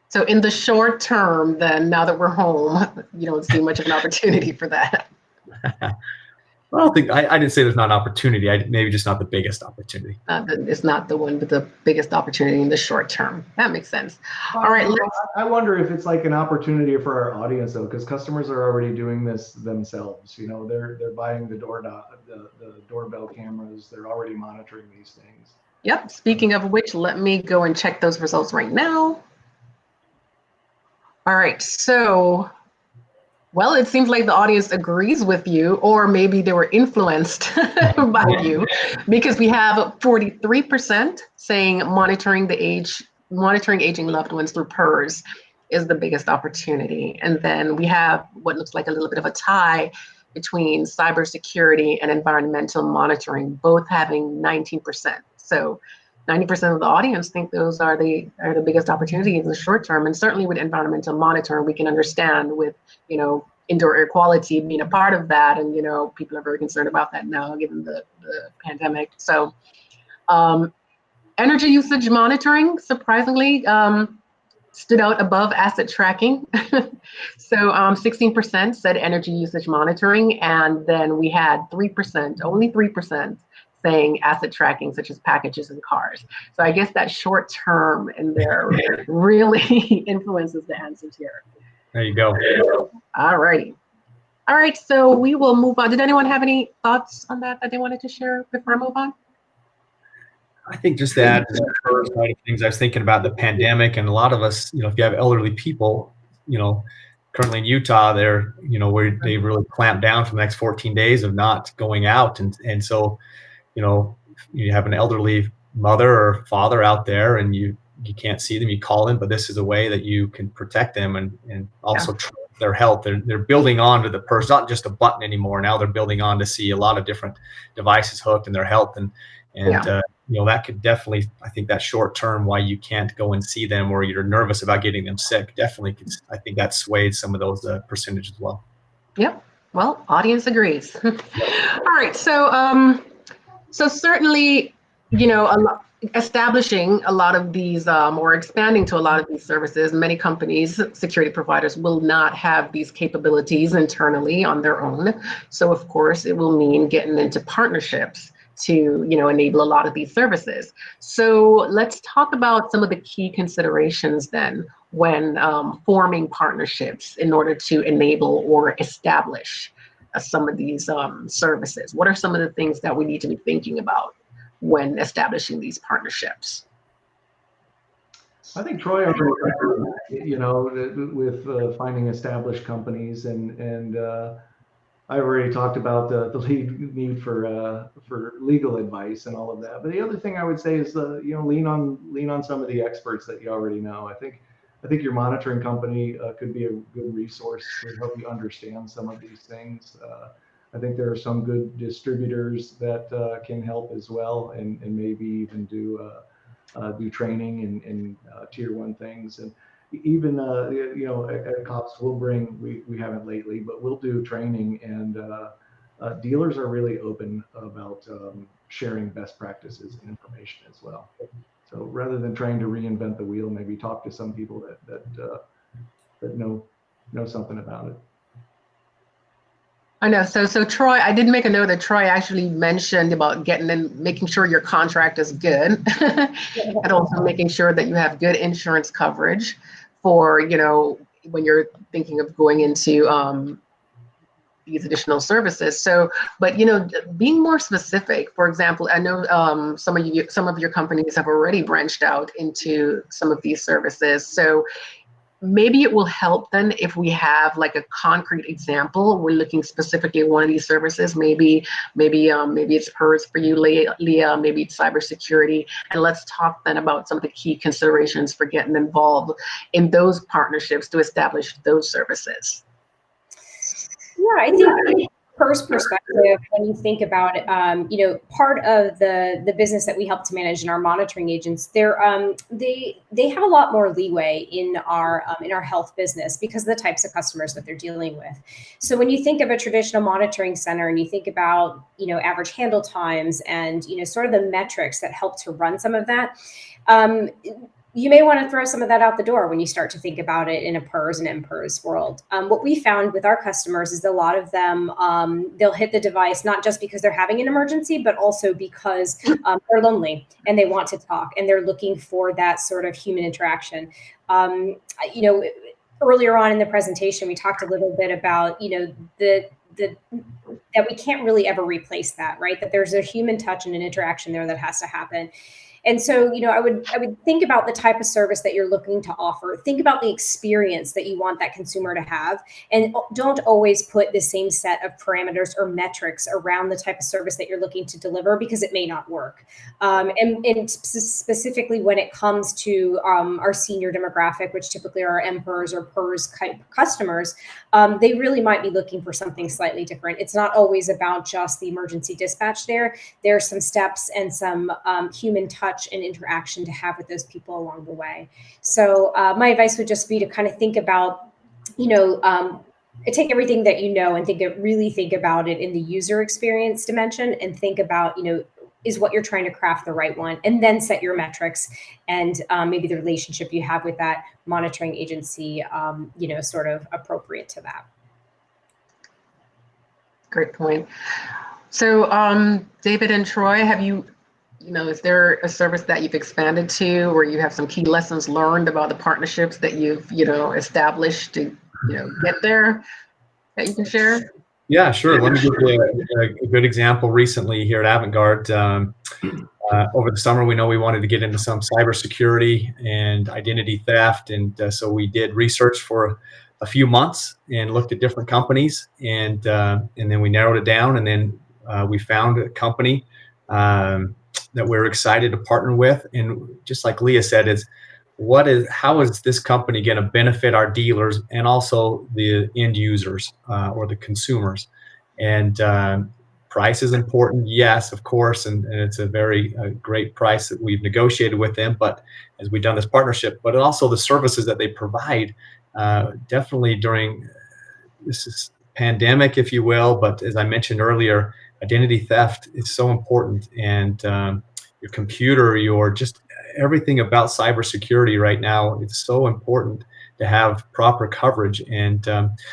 So in the short term, then, now that we're home, you don't see much of an opportunity for that. I don't think I didn't say there's not an opportunity. Maybe just not the biggest opportunity. It's not the one, but the biggest opportunity in the short term. That makes sense. All right. I wonder if it's like an opportunity for our audience, though, because customers are already doing this themselves. They're buying the doorbell cameras. They're already monitoring these things. Yep. Speaking of which, let me go and check those results right now. All right. So, well, it seems like the audience agrees with you, or maybe they were influenced by you, because we have 43% saying monitoring aging loved ones through PERS is the biggest opportunity. And then we have what looks like a little bit of a tie between cybersecurity and environmental monitoring, both having 19%. So 90% of the audience think those are the biggest opportunities in the short term. And certainly with environmental monitoring, we can understand with, indoor air quality being a part of that. And, people are very concerned about that now, given the pandemic. So energy usage monitoring, surprisingly, stood out above asset tracking. So 16% said energy usage monitoring. And then we had 3%, only 3%, saying asset tracking, such as packages and cars. So I guess that short term in there really influences the answers here. There you go. All righty. All right, so we will move on. Did anyone have any thoughts on that they wanted to share before I move on? I think just to add to the first side of things, I was thinking about the pandemic, and a lot of us, if you have elderly people, currently in Utah, they're, where they really clamped down for the next 14 days of not going out. And so, you have an elderly mother or father out there and you can't see them, you call them, but this is a way that you can protect them and also track their health. They're building on to the person, not just a button anymore. Now they're building on to see a lot of different devices hooked in their health. And that could definitely, I think that short term, why you can't go and see them or you're nervous about getting them sick, definitely could, I think that swayed some of those percentages as well. Yep. Well, audience agrees. All right. So certainly, establishing a lot of these or expanding to a lot of these services, many companies, security providers will not have these capabilities internally on their own. So of course, it will mean getting into partnerships to enable a lot of these services. So let's talk about some of the key considerations then when forming partnerships in order to enable or establish some of these services. What are some of the things that we need to be thinking about when establishing these partnerships? I think Troy, with finding established companies, and I already talked about the need for legal advice and all of that. But the other thing I would say is lean on some of the experts that you already know. I think your monitoring company could be a good resource to help you understand some of these things. I think there are some good distributors that can help as well, and maybe even do training in tier 1 things. And even at COPS we haven't lately, but we'll do training, and dealers are really open about sharing best practices and information as well. So rather than trying to reinvent the wheel, maybe talk to some people that know something about it. I know. So Troy, I did make a note that Troy actually mentioned about making sure your contract is good, and also making sure that you have good insurance coverage for when you're thinking of going into these additional services. So, but being more specific. For example, I know some of your companies have already branched out into some of these services. So maybe it will help then if we have like a concrete example. We're looking specifically at one of these services. Maybe it's PERS for you, Leah. Maybe it's cybersecurity. And let's talk then about some of the key considerations for getting involved in those partnerships to establish those services. Yeah, I think PERS perspective, when you think about it, part of the business that we help to manage in our monitoring agents, they have a lot more leeway in our health business because of the types of customers that they're dealing with. So when you think of a traditional monitoring center and you think about average handle times and sort of the metrics that help to run some of that, you may want to throw some of that out the door when you start to think about it in a PERS and MPERS world. What we found with our customers is a lot of them, they'll hit the device, not just because they're having an emergency, but also because they're lonely and they want to talk and they're looking for that sort of human interaction. Earlier on in the presentation, we talked a little bit about, that we can't really ever replace that, right? That there's a human touch and an interaction there that has to happen. And so, I would think about the type of service that you're looking to offer. Think about the experience that you want that consumer to have, and don't always put the same set of parameters or metrics around the type of service that you're looking to deliver, because it may not work. And specifically when it comes to our senior demographic, which typically are MPERS or PERS type customers, they really might be looking for something slightly different. It's not always about just the emergency dispatch there. There's some steps and some human touch and interaction to have with those people along the way. So my advice would just be to kind of think about, take everything that and really think about it in the user experience dimension, and think about, is what you're trying to craft the right one, and then set your metrics and maybe the relationship you have with that monitoring agency, sort of appropriate to that. Great point. So David and Troy, have you, is there a service that you've expanded to where you have some key lessons learned about the partnerships that you've, established to, get there that you can share? Yeah, sure. Let me give you a good example. Recently here at Avantgarde, over the summer, we wanted to get into some cybersecurity and identity theft. And so we did research for a few months and looked at different companies, and then we narrowed it down, and then we found a company that we're excited to partner with. And just like Leah said, how is this company going to benefit our dealers and also the end users or the consumers? And price is important, yes, of course, and it's a very great price that we've negotiated with them, but as we've done this partnership, but also the services that they provide, definitely during this pandemic, if you will. But as I mentioned earlier, identity theft is so important, and your computer, just everything about cybersecurity right now, it's so important to have proper coverage. And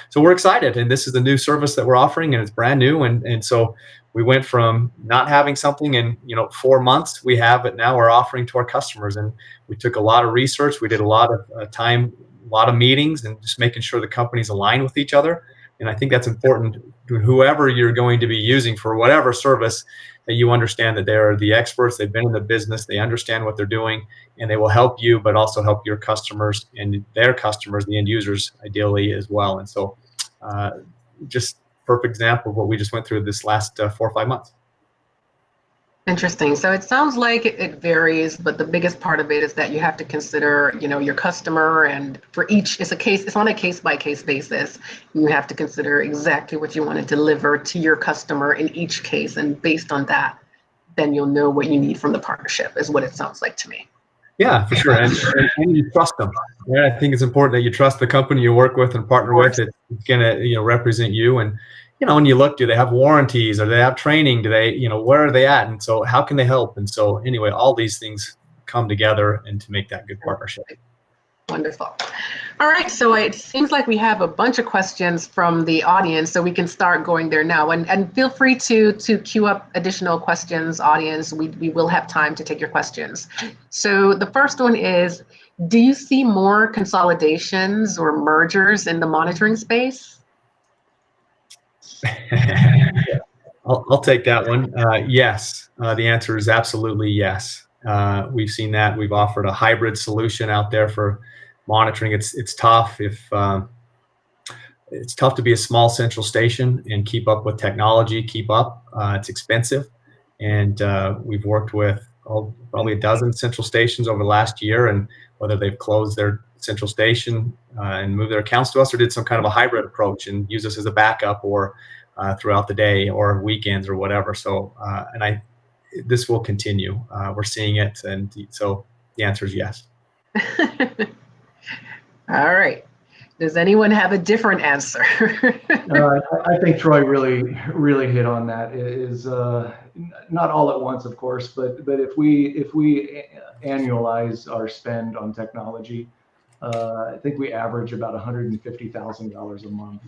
so we're excited, and this is the new service that we're offering, and it's brand new. And so we went from not having something in 4 months, we have it now, we're offering to our customers. And we took a lot of research, we did a lot of time, a lot of meetings, and just making sure the companies align with each other. And I think that's important to whoever you're going to be using for whatever service, that you understand that they're the experts, they've been in the business, they understand what they're doing, and they will help you, but also help your customers and their customers, the end users, ideally as well. And so just perfect example of what we just went through this last 4 or 5 months. Interesting. So it sounds like it varies, but the biggest part of it is that you have to consider, your customer, and for each, it's on a case-by-case basis. You have to consider exactly what you want to deliver to your customer in each case, and based on that, then you'll know what you need from the partnership, is what it sounds like to me. Yeah, for sure. And you trust them. Yeah, I think it's important that you trust the company you work with and partner with. It's going to represent you. And when you look, do they have warranties, or do they have training? Do they, where are they at? And so how can they help? And so anyway, all these things come together and to make that good partnership. Wonderful. All right, so it seems like we have a bunch of questions from the audience, so we can start going there now. And feel free to queue up additional questions, audience. We will have time to take your questions. So the first one is, do you see more consolidations or mergers in the monitoring space? I'll take that one. Yes, the answer is absolutely yes. We've seen that. We've offered a hybrid solution out there for monitoring. It's tough it's tough to be a small central station and keep up with technology. It's expensive, and we've worked with probably a dozen central stations over the last year, and whether they've closed their central station and moved their accounts to us, or did some kind of a hybrid approach and use us as a backup, or throughout the day or weekends or whatever. So, this will continue. We're seeing it, and so the answer is yes. All right. Does anyone have a different answer? I think Troy really hit on that. It is not all at once, of course, but if we annualize our spend on technology, I think we average about $150,000 a month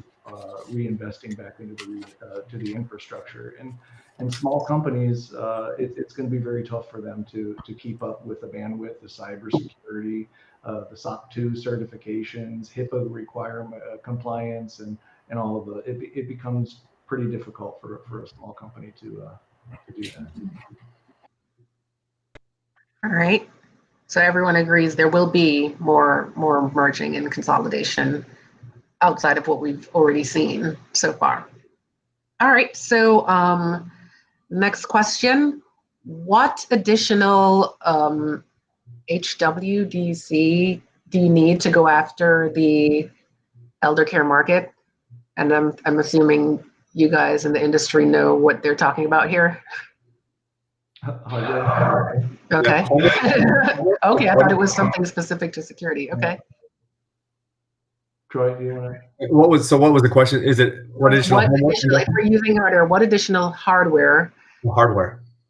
reinvesting back into the infrastructure. And small companies, it's going to be very tough for them to keep up with the bandwidth, the cybersecurity, the SOC 2 certifications, HIPAA requirement compliance, and all of it becomes pretty difficult for a small company to do that. All right. So everyone agrees there will be more merging and consolidation outside of what we've already seen so far. All right. So next question. What additional HWDC do you need to go after the elder care market? And I'm assuming you guys in the industry know what they're talking about here. Okay. Okay, I thought it was something specific to security. Okay. Troy, do you want to? What was the question? Is it what additional if we're using hardware, what additional hardware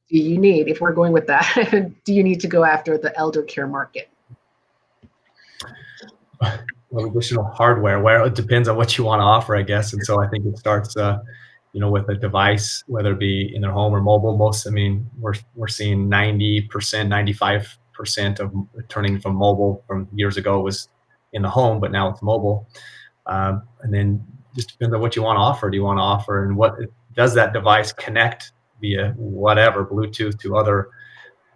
do you need? If we're going with that, do you need to go after the elder care market? Well, additional hardware, where it depends on what you want to offer, I guess. And so I think it starts, with a device, whether it be in their home or mobile. We're seeing 90%, 95% of turning from mobile from years ago was in the home, but now it's mobile. And then just depends on what you want to offer. Do you want to offer, and what does that device connect via whatever, Bluetooth to other,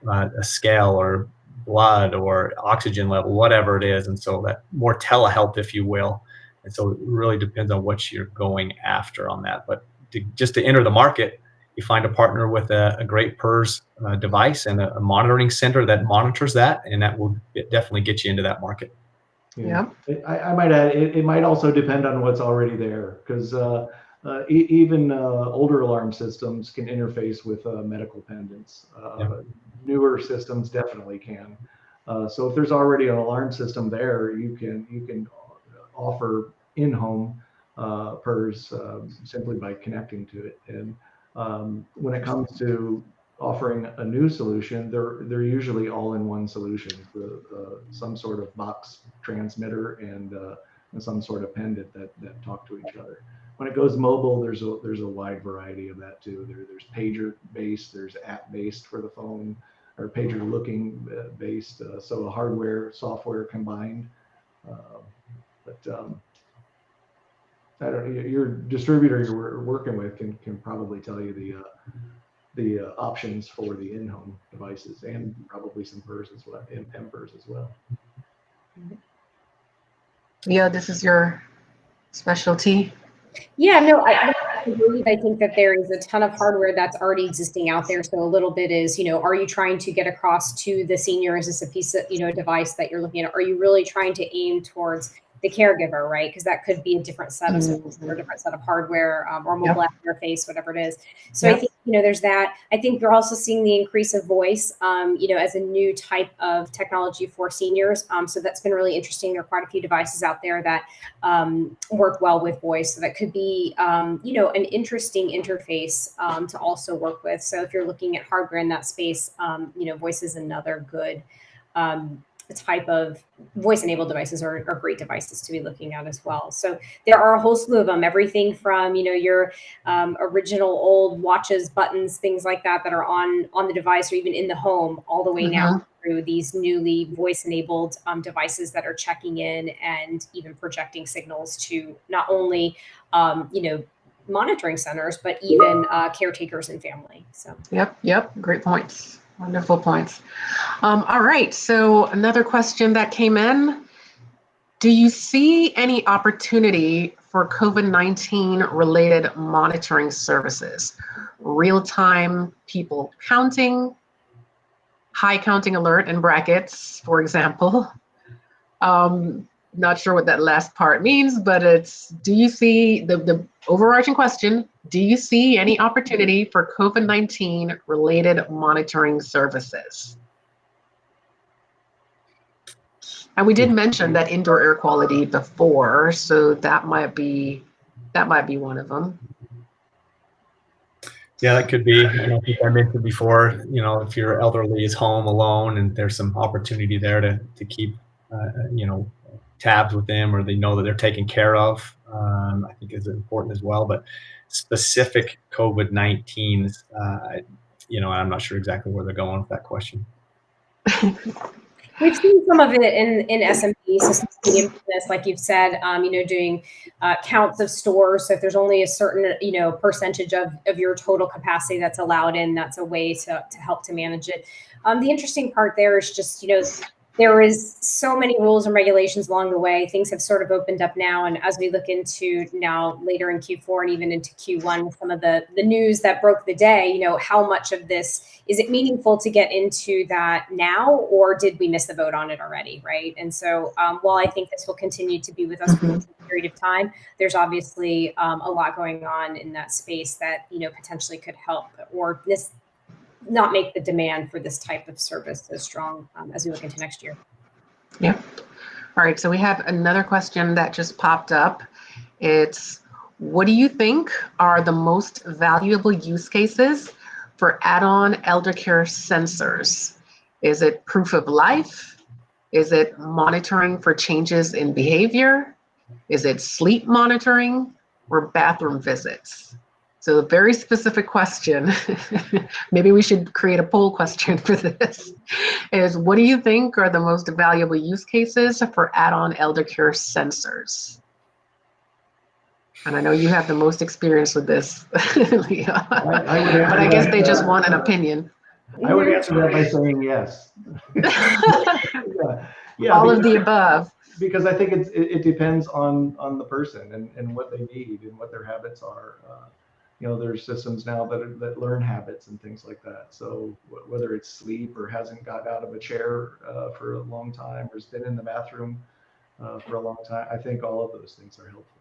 a scale or blood or oxygen level, whatever it is. And so that more telehealth, if you will. And so it really depends on what you're going after on that. But just to enter the market, you find a partner with a great PERS device and a monitoring center that monitors that, and that will definitely get you into that market. Yeah. I might add, it might also depend on what's already there, because even older alarm systems can interface with medical pendants. Newer systems definitely can. So if there's already an alarm system there, you can offer in-home PERS simply by connecting to it. And when it comes to offering a new solution, they're usually all in one solution, some sort of box transmitter and some sort of pendant that talk to each other. When it goes mobile, there's a wide variety of that too. There's pager based, there's app based for the phone, or pager looking based. So a hardware, software combined. I don't know, your distributor you're working with can probably tell you the options for the in-home devices, and probably some PERS as well, and PERS as well. Yeah, this is your specialty. Yeah, no, I believe, I think that there is a ton of hardware that's already existing out there. So a little bit is, are you trying to get across to the senior? Is this a piece of, device that you're looking at? Are you really trying to aim towards the caregiver, right? Because that could be a different set of systems or a different set of hardware or mobile app interface, whatever it is. So I think, there's that. I think you're also seeing the increase of voice, as a new type of technology for seniors. So that's been really interesting. There are quite a few devices out there that work well with voice. So that could be, an interesting interface to also work with. So if you're looking at hardware in that space, voice is another good type of voice-enabled devices are great devices to be looking at as well. So there are a whole slew of them, everything from, your original old watches, buttons, things like that are on the device or even in the home, all the way now through these newly voice-enabled devices that are checking in and even projecting signals to not only, monitoring centers, but even caretakers and family. So. Yep. Great points. Wonderful points. All right. So another question that came in. Do you see any opportunity for COVID-19 related monitoring services? Real-time people counting, high counting alert in brackets, for example. Not sure what that last part means, but do you see the overarching question, do you see any opportunity for COVID-19 related monitoring services? And we did mention that indoor air quality before, so that might be one of them. Yeah, that could be. I think I mentioned before, if your elderly is home alone and there's some opportunity there to keep, tabs with them, or they know that they're taken care of, I think is important as well. But specific COVID-19s, I'm not sure exactly where they're going with that question. We've seen some of it in SMB, so some medium business, like you've said, doing counts of stores. So if there's only a certain, percentage of your total capacity that's allowed in, that's a way to help to manage it. The interesting part there is just, there is so many rules and regulations along the way. Things have sort of opened up now. And as we look into now later in Q4 and even into Q1, some of the news that broke the day, how much of this, is it meaningful to get into that now, or did we miss the boat on it already, right? And so while I think this will continue to be with us for a period of time, there's obviously a lot going on in that space that, potentially could help or not make the demand for this type of service as strong as we look into next year. Yeah. All right. So we have another question that just popped up. It's, what do you think are the most valuable use cases for add-on elder care sensors? Is it proof of life? Is it monitoring for changes in behavior? Is it sleep monitoring or bathroom visits? So a very specific question, maybe we should create a poll question for this, is what do you think are the most valuable use cases for add-on elder care sensors? And I know you have the most experience with this, Leah, but I guess they just want an opinion. I would answer that by saying yes. Yeah, all of the above. Because I think it depends on the person and what they need and what their habits are. There's systems now that learn habits and things like that. So whether it's sleep or hasn't got out of a chair for a long time or has been in the bathroom for a long time, I think all of those things are helpful.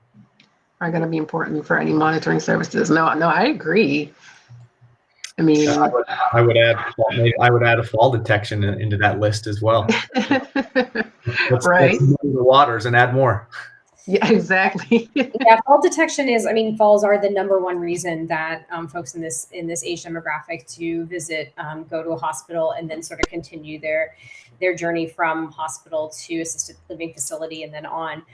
Are going to be important for any monitoring services. No, I agree. I mean, I would add a fall detection into that list as well. Right. Let's move the waters and add more. Yeah, exactly. Yeah, fall detection is, falls are the number one reason that folks in this age demographic to visit, go to a hospital, and then sort of continue their journey from hospital to assisted living facility and then on.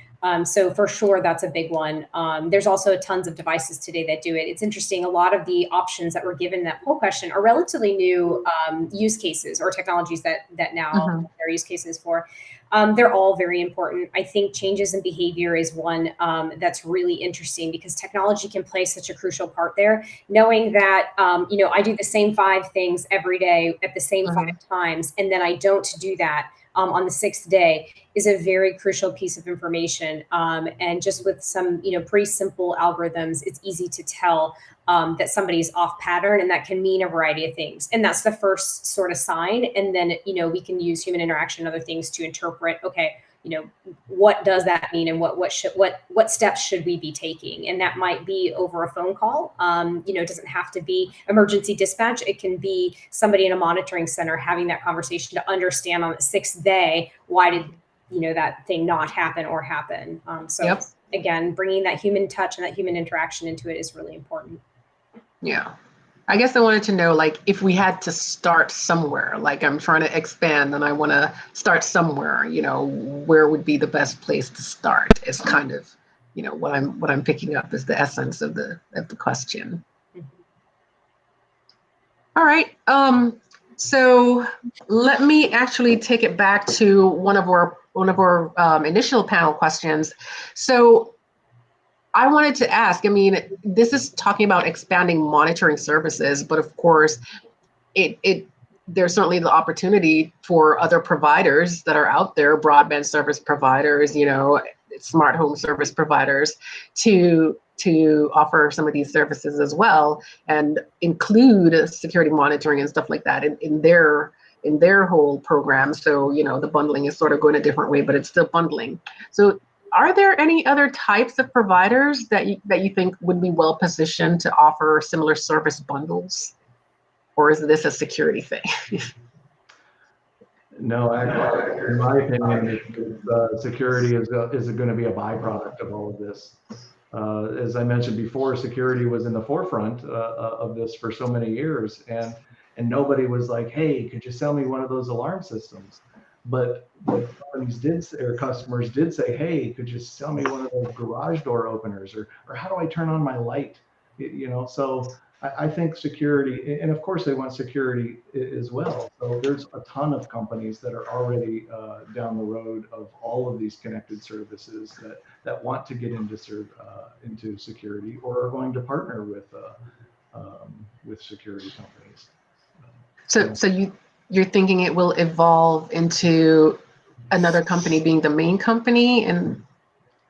So for sure, that's a big one. There's also tons of devices today that do it. It's interesting. A lot of the options that were given in that poll question are relatively new use cases or technologies that now there are use cases for. They're all very important. I think changes in behavior is one that's really interesting because technology can play such a crucial part there. Knowing that, I do the same 5 things every day at the same 5 times, and then I don't do that on the 6th day is a very crucial piece of information. And just with some, pretty simple algorithms, it's easy to tell that somebody's off pattern, and that can mean a variety of things. And that's the first sort of sign. And then, we can use human interaction and other things to interpret, okay, what does that mean, and what steps should we be taking? And that might be over a phone call. It doesn't have to be emergency dispatch. It can be somebody in a monitoring center having that conversation to understand on the 6th day, why did that thing not happen or happen. Again, bringing that human touch and that human interaction into it is really important. Yeah. I guess I wanted to know, like, if we had to start somewhere, like I'm trying to expand and I want to start somewhere, where would be the best place to start is kind of, what I'm picking up is the essence of the question. All right. So let me actually take it back to one of our initial panel questions. So I wanted to ask, this is talking about expanding monitoring services, but of course, there's certainly the opportunity for other providers that are out there, broadband service providers, smart home service providers, to offer some of these services as well and include security monitoring and stuff like that in their whole program. So, the bundling is sort of going a different way, but it's still bundling. So are there any other types of providers that you think would be well positioned to offer similar service bundles? Or is this a security thing? No, in my opinion, security is going to be a byproduct of all of this. As I mentioned before, security was in the forefront of this for so many years, and nobody was like, "Hey, could you sell me one of those alarm systems?" But what customers did say, "Hey, could you sell me one of those garage door openers, or how do I turn on my light?" So I think security, and of course they want security as well. So there's a ton of companies that are already down the road of all of these connected services that want to get into security or are going to partner with security companies. So you're thinking it will evolve into another company being the main company and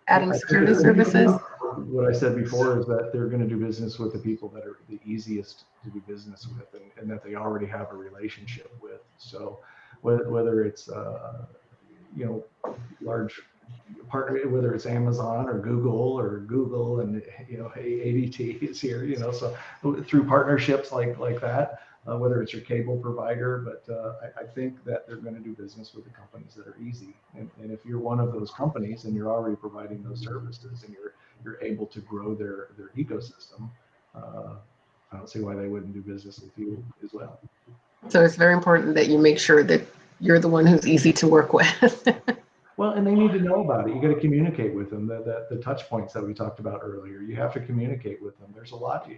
adding security services? What I said before is that they're going to do business with the people that are the easiest to do business with and that they already have a relationship with. So whether it's large partner, whether it's Amazon or Google and ADT is here, so through partnerships like that. Whether it's your cable provider, but I think that they're going to do business with the companies that are easy. And if you're one of those companies and you're already providing those services and you're able to grow their ecosystem, I don't see why they wouldn't do business with you as well. So it's very important that you make sure that you're the one who's easy to work with. Well, and they need to know about it. You got to communicate with them. The touch points that we talked about earlier, you have to communicate with them. There's a lot,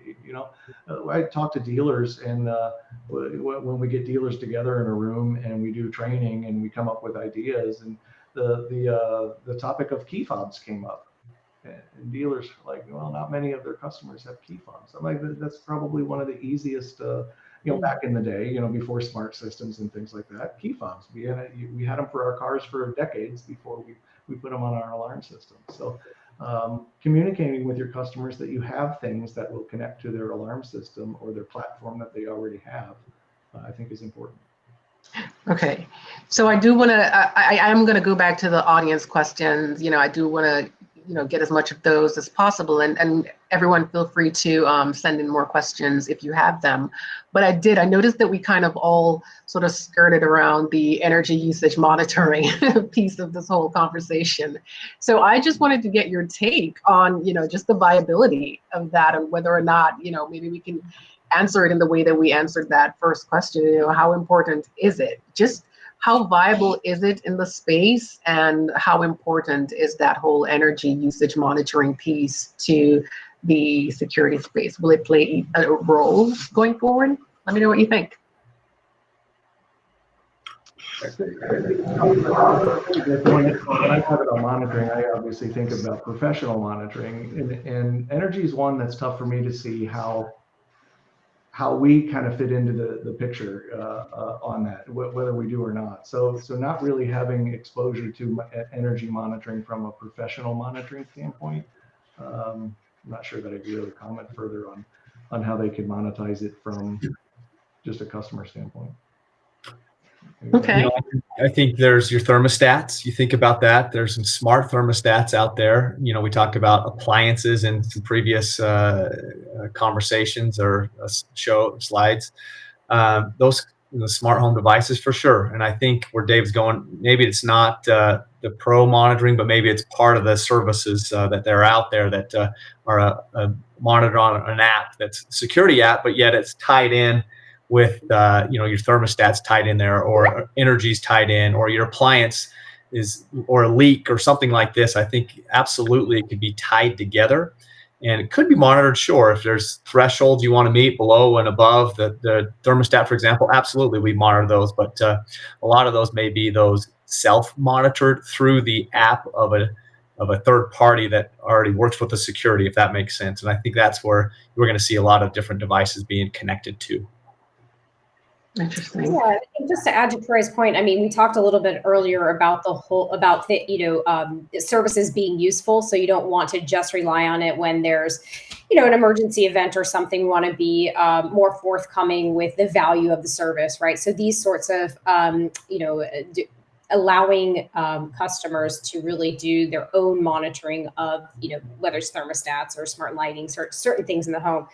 I talk to dealers, and when we get dealers together in a room and we do training and we come up with ideas, and the topic of key fobs came up, and dealers are like, well, not many of their customers have key fobs. I'm like, that's probably one of the easiest. Back in the day, before smart systems and things like that, key fobs. We had them for our cars for decades before we put them on our alarm system. So communicating with your customers that you have things that will connect to their alarm system or their platform that they already have, I think is important. Okay, so I do want to, I am going to go back to the audience questions. I do want to, get as much of those as possible, and everyone feel free to send in more questions if you have them. But I noticed that we kind of all sort of skirted around the energy usage monitoring piece of this whole conversation. So I just wanted to get your take on, just the viability of that and whether or not, maybe we can answer it in the way that we answered that first question. How important is it? Just how viable is it in the space, and how important is that whole energy usage monitoring piece to the security space? Will it play a role going forward? Let me know what you think. When I talk about monitoring, I obviously think about professional monitoring, and energy is one that's tough for me to see how we kind of fit into the picture on that, whether we do or not. So not really having exposure to energy monitoring from a professional monitoring standpoint. I'm not sure that I'd be able to comment further on how they could monetize it from just a customer standpoint. Okay. I think there's your thermostats. You think about that. There's some smart thermostats out there. We talked about appliances in some previous conversations or show slides. Those smart home devices for sure. And I think where Dave's going, maybe it's not the pro monitoring, but maybe it's part of the services that they're out there that are monitored on an app that's a security app, but yet it's tied in with your thermostat's tied in there, or energy's tied in, or your appliance or a leak or something like this. I think absolutely it could be tied together, and it could be monitored. Sure, if there's thresholds you want to meet below and above the thermostat, for example, absolutely we monitor those. But a lot of those may be those self-monitored through the app of a third party that already works with the security, if that makes sense. And I think that's where we're going to see a lot of different devices being connected to. Interesting. Yeah, and just to add to Troy's point, we talked a little bit earlier about services being useful. So you don't want to just rely on it when there's, an emergency event or something. You want to be more forthcoming with the value of the service, right? So these sorts of, allowing customers to really do their own monitoring of, whether it's thermostats or smart lighting, certain things in the home.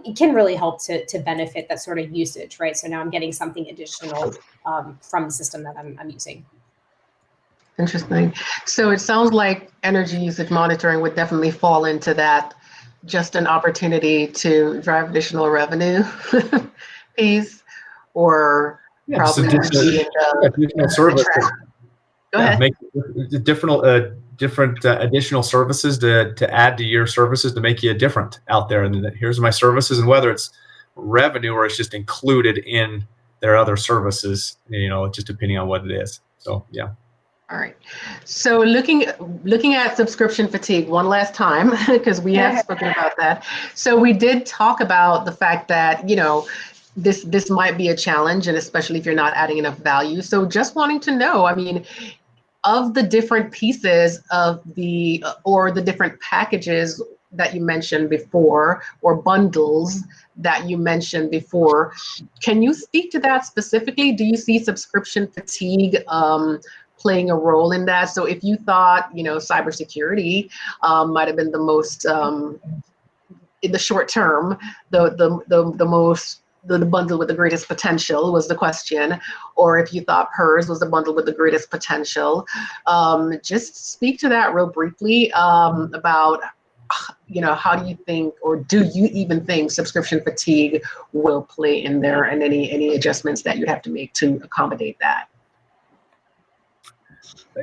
It can really help to benefit that sort of usage, right? So now I'm getting something additional from the system that I'm using. Interesting. So it sounds like energy usage monitoring would definitely fall into that, just an opportunity to drive additional revenue piece, or probably additional service. Go ahead. Make different additional services to add to your services to make you different out there. And here's my services, and whether it's revenue or it's just included in their other services, just depending on what it is. So yeah. All right. So looking at subscription fatigue one last time, because we have spoken about that. So we did talk about the fact that, this might be a challenge, and especially if you're not adding enough value. So just wanting to know, of the different pieces of the different packages that you mentioned before, or bundles that you mentioned before, can you speak to that specifically? Do you see subscription fatigue playing a role in that? So if you thought, cybersecurity might have been the most, in the short term, the bundle with the greatest potential was the question, or if you thought PERS was the bundle with the greatest potential, just speak to that real briefly about, how do you think, or do you even think subscription fatigue will play in there, and any adjustments that you have to make to accommodate that? I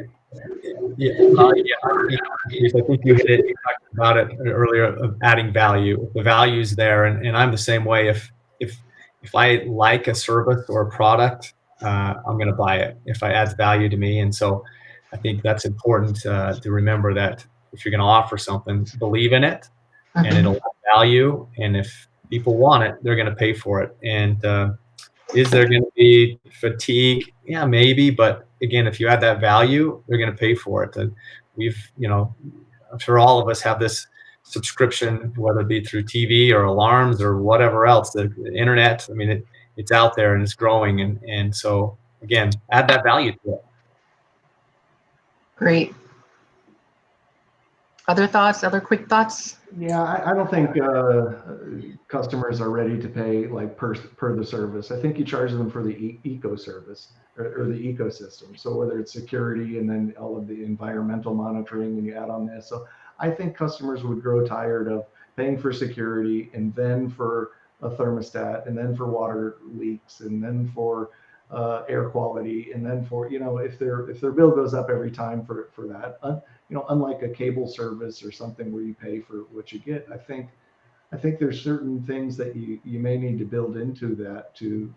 think you hit it. You talked about it earlier, of adding value. The value's there, and I'm the same way. If I like a service or a product, I'm going to buy it if it adds value to me. And so I think that's important to remember, that if you're going to offer something, believe in it, and it'll add value. And if people want it, they're going to pay for it. And is there going to be fatigue? Yeah, maybe. But again, if you add that value, they're going to pay for it. And I'm sure all of us have this subscription, whether it be through TV or alarms or whatever else, the internet. It's out there and it's growing. And so again, add that value to it. Great. Other thoughts, other quick thoughts? Yeah, I don't think customers are ready to pay like per the service. I think you charge them for the eco service or the ecosystem. So whether it's security and then all of the environmental monitoring, and you add on this. So I think customers would grow tired of paying for security, and then for a thermostat, and then for water leaks, and then for air quality, and then for, if their bill goes up every time for that, unlike a cable service or something where you pay for what you get. I think there's certain things that you may need to build into that to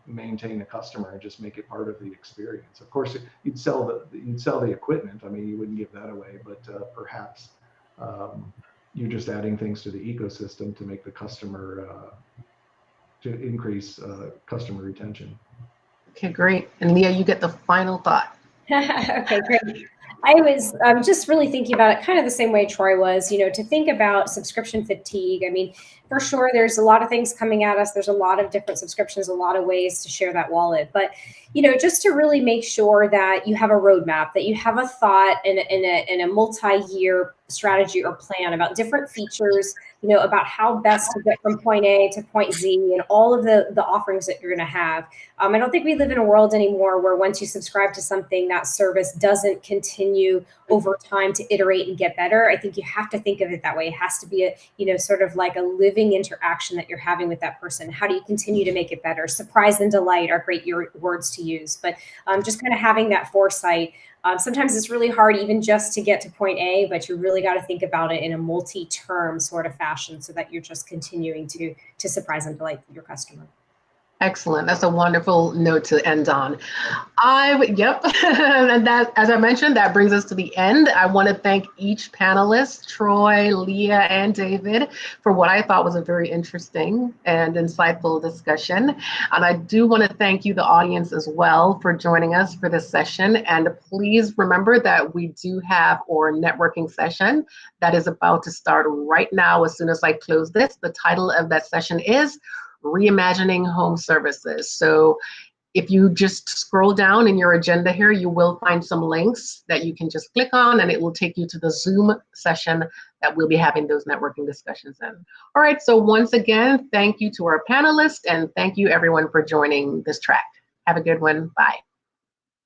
maintain a customer and just make it part of the experience. Of course, you'd sell the equipment. You wouldn't give that away, but perhaps you're just adding things to the ecosystem to make the customer to increase customer retention. Okay, great. And Leah, you get the final thought. Okay, great. I was just really thinking about it kind of the same way Troy was, to think about subscription fatigue. For sure, there's a lot of things coming at us. There's a lot of different subscriptions, a lot of ways to share that wallet. But, just to really make sure that you have a roadmap, that you have a thought and a multi-year strategy or plan about different features, about how best to get from point A to point Z, and all of the offerings that you're going to have. I don't think we live in a world anymore where once you subscribe to something, that service doesn't continue over time to iterate and get better. I think you have to think of it that way. It has to be sort of like a living interaction that you're having with that person. How do you continue to make it better? Surprise and delight are great words to use, but just kind of having that foresight. Sometimes it's really hard even just to get to point A, but you really got to think about it in a multi-term sort of fashion, so that you're just continuing to surprise and delight your customer. Excellent. That's a wonderful note to end on. Yep. And that, as I mentioned, that brings us to the end. I want to thank each panelist, Troy, Leah, and David, for what I thought was a very interesting and insightful discussion. And I do want to thank you, the audience, as well, for joining us for this session. And please remember that we do have our networking session that is about to start right now as soon as I close this. The title of that session is Reimagining Home Services. So if you just scroll down in your agenda here, you will find some links that you can just click on, and it will take you to the Zoom session that we'll be having those networking discussions in. All right, so once again, thank you to our panelists, and thank you everyone for joining this track. Have a good one. Bye.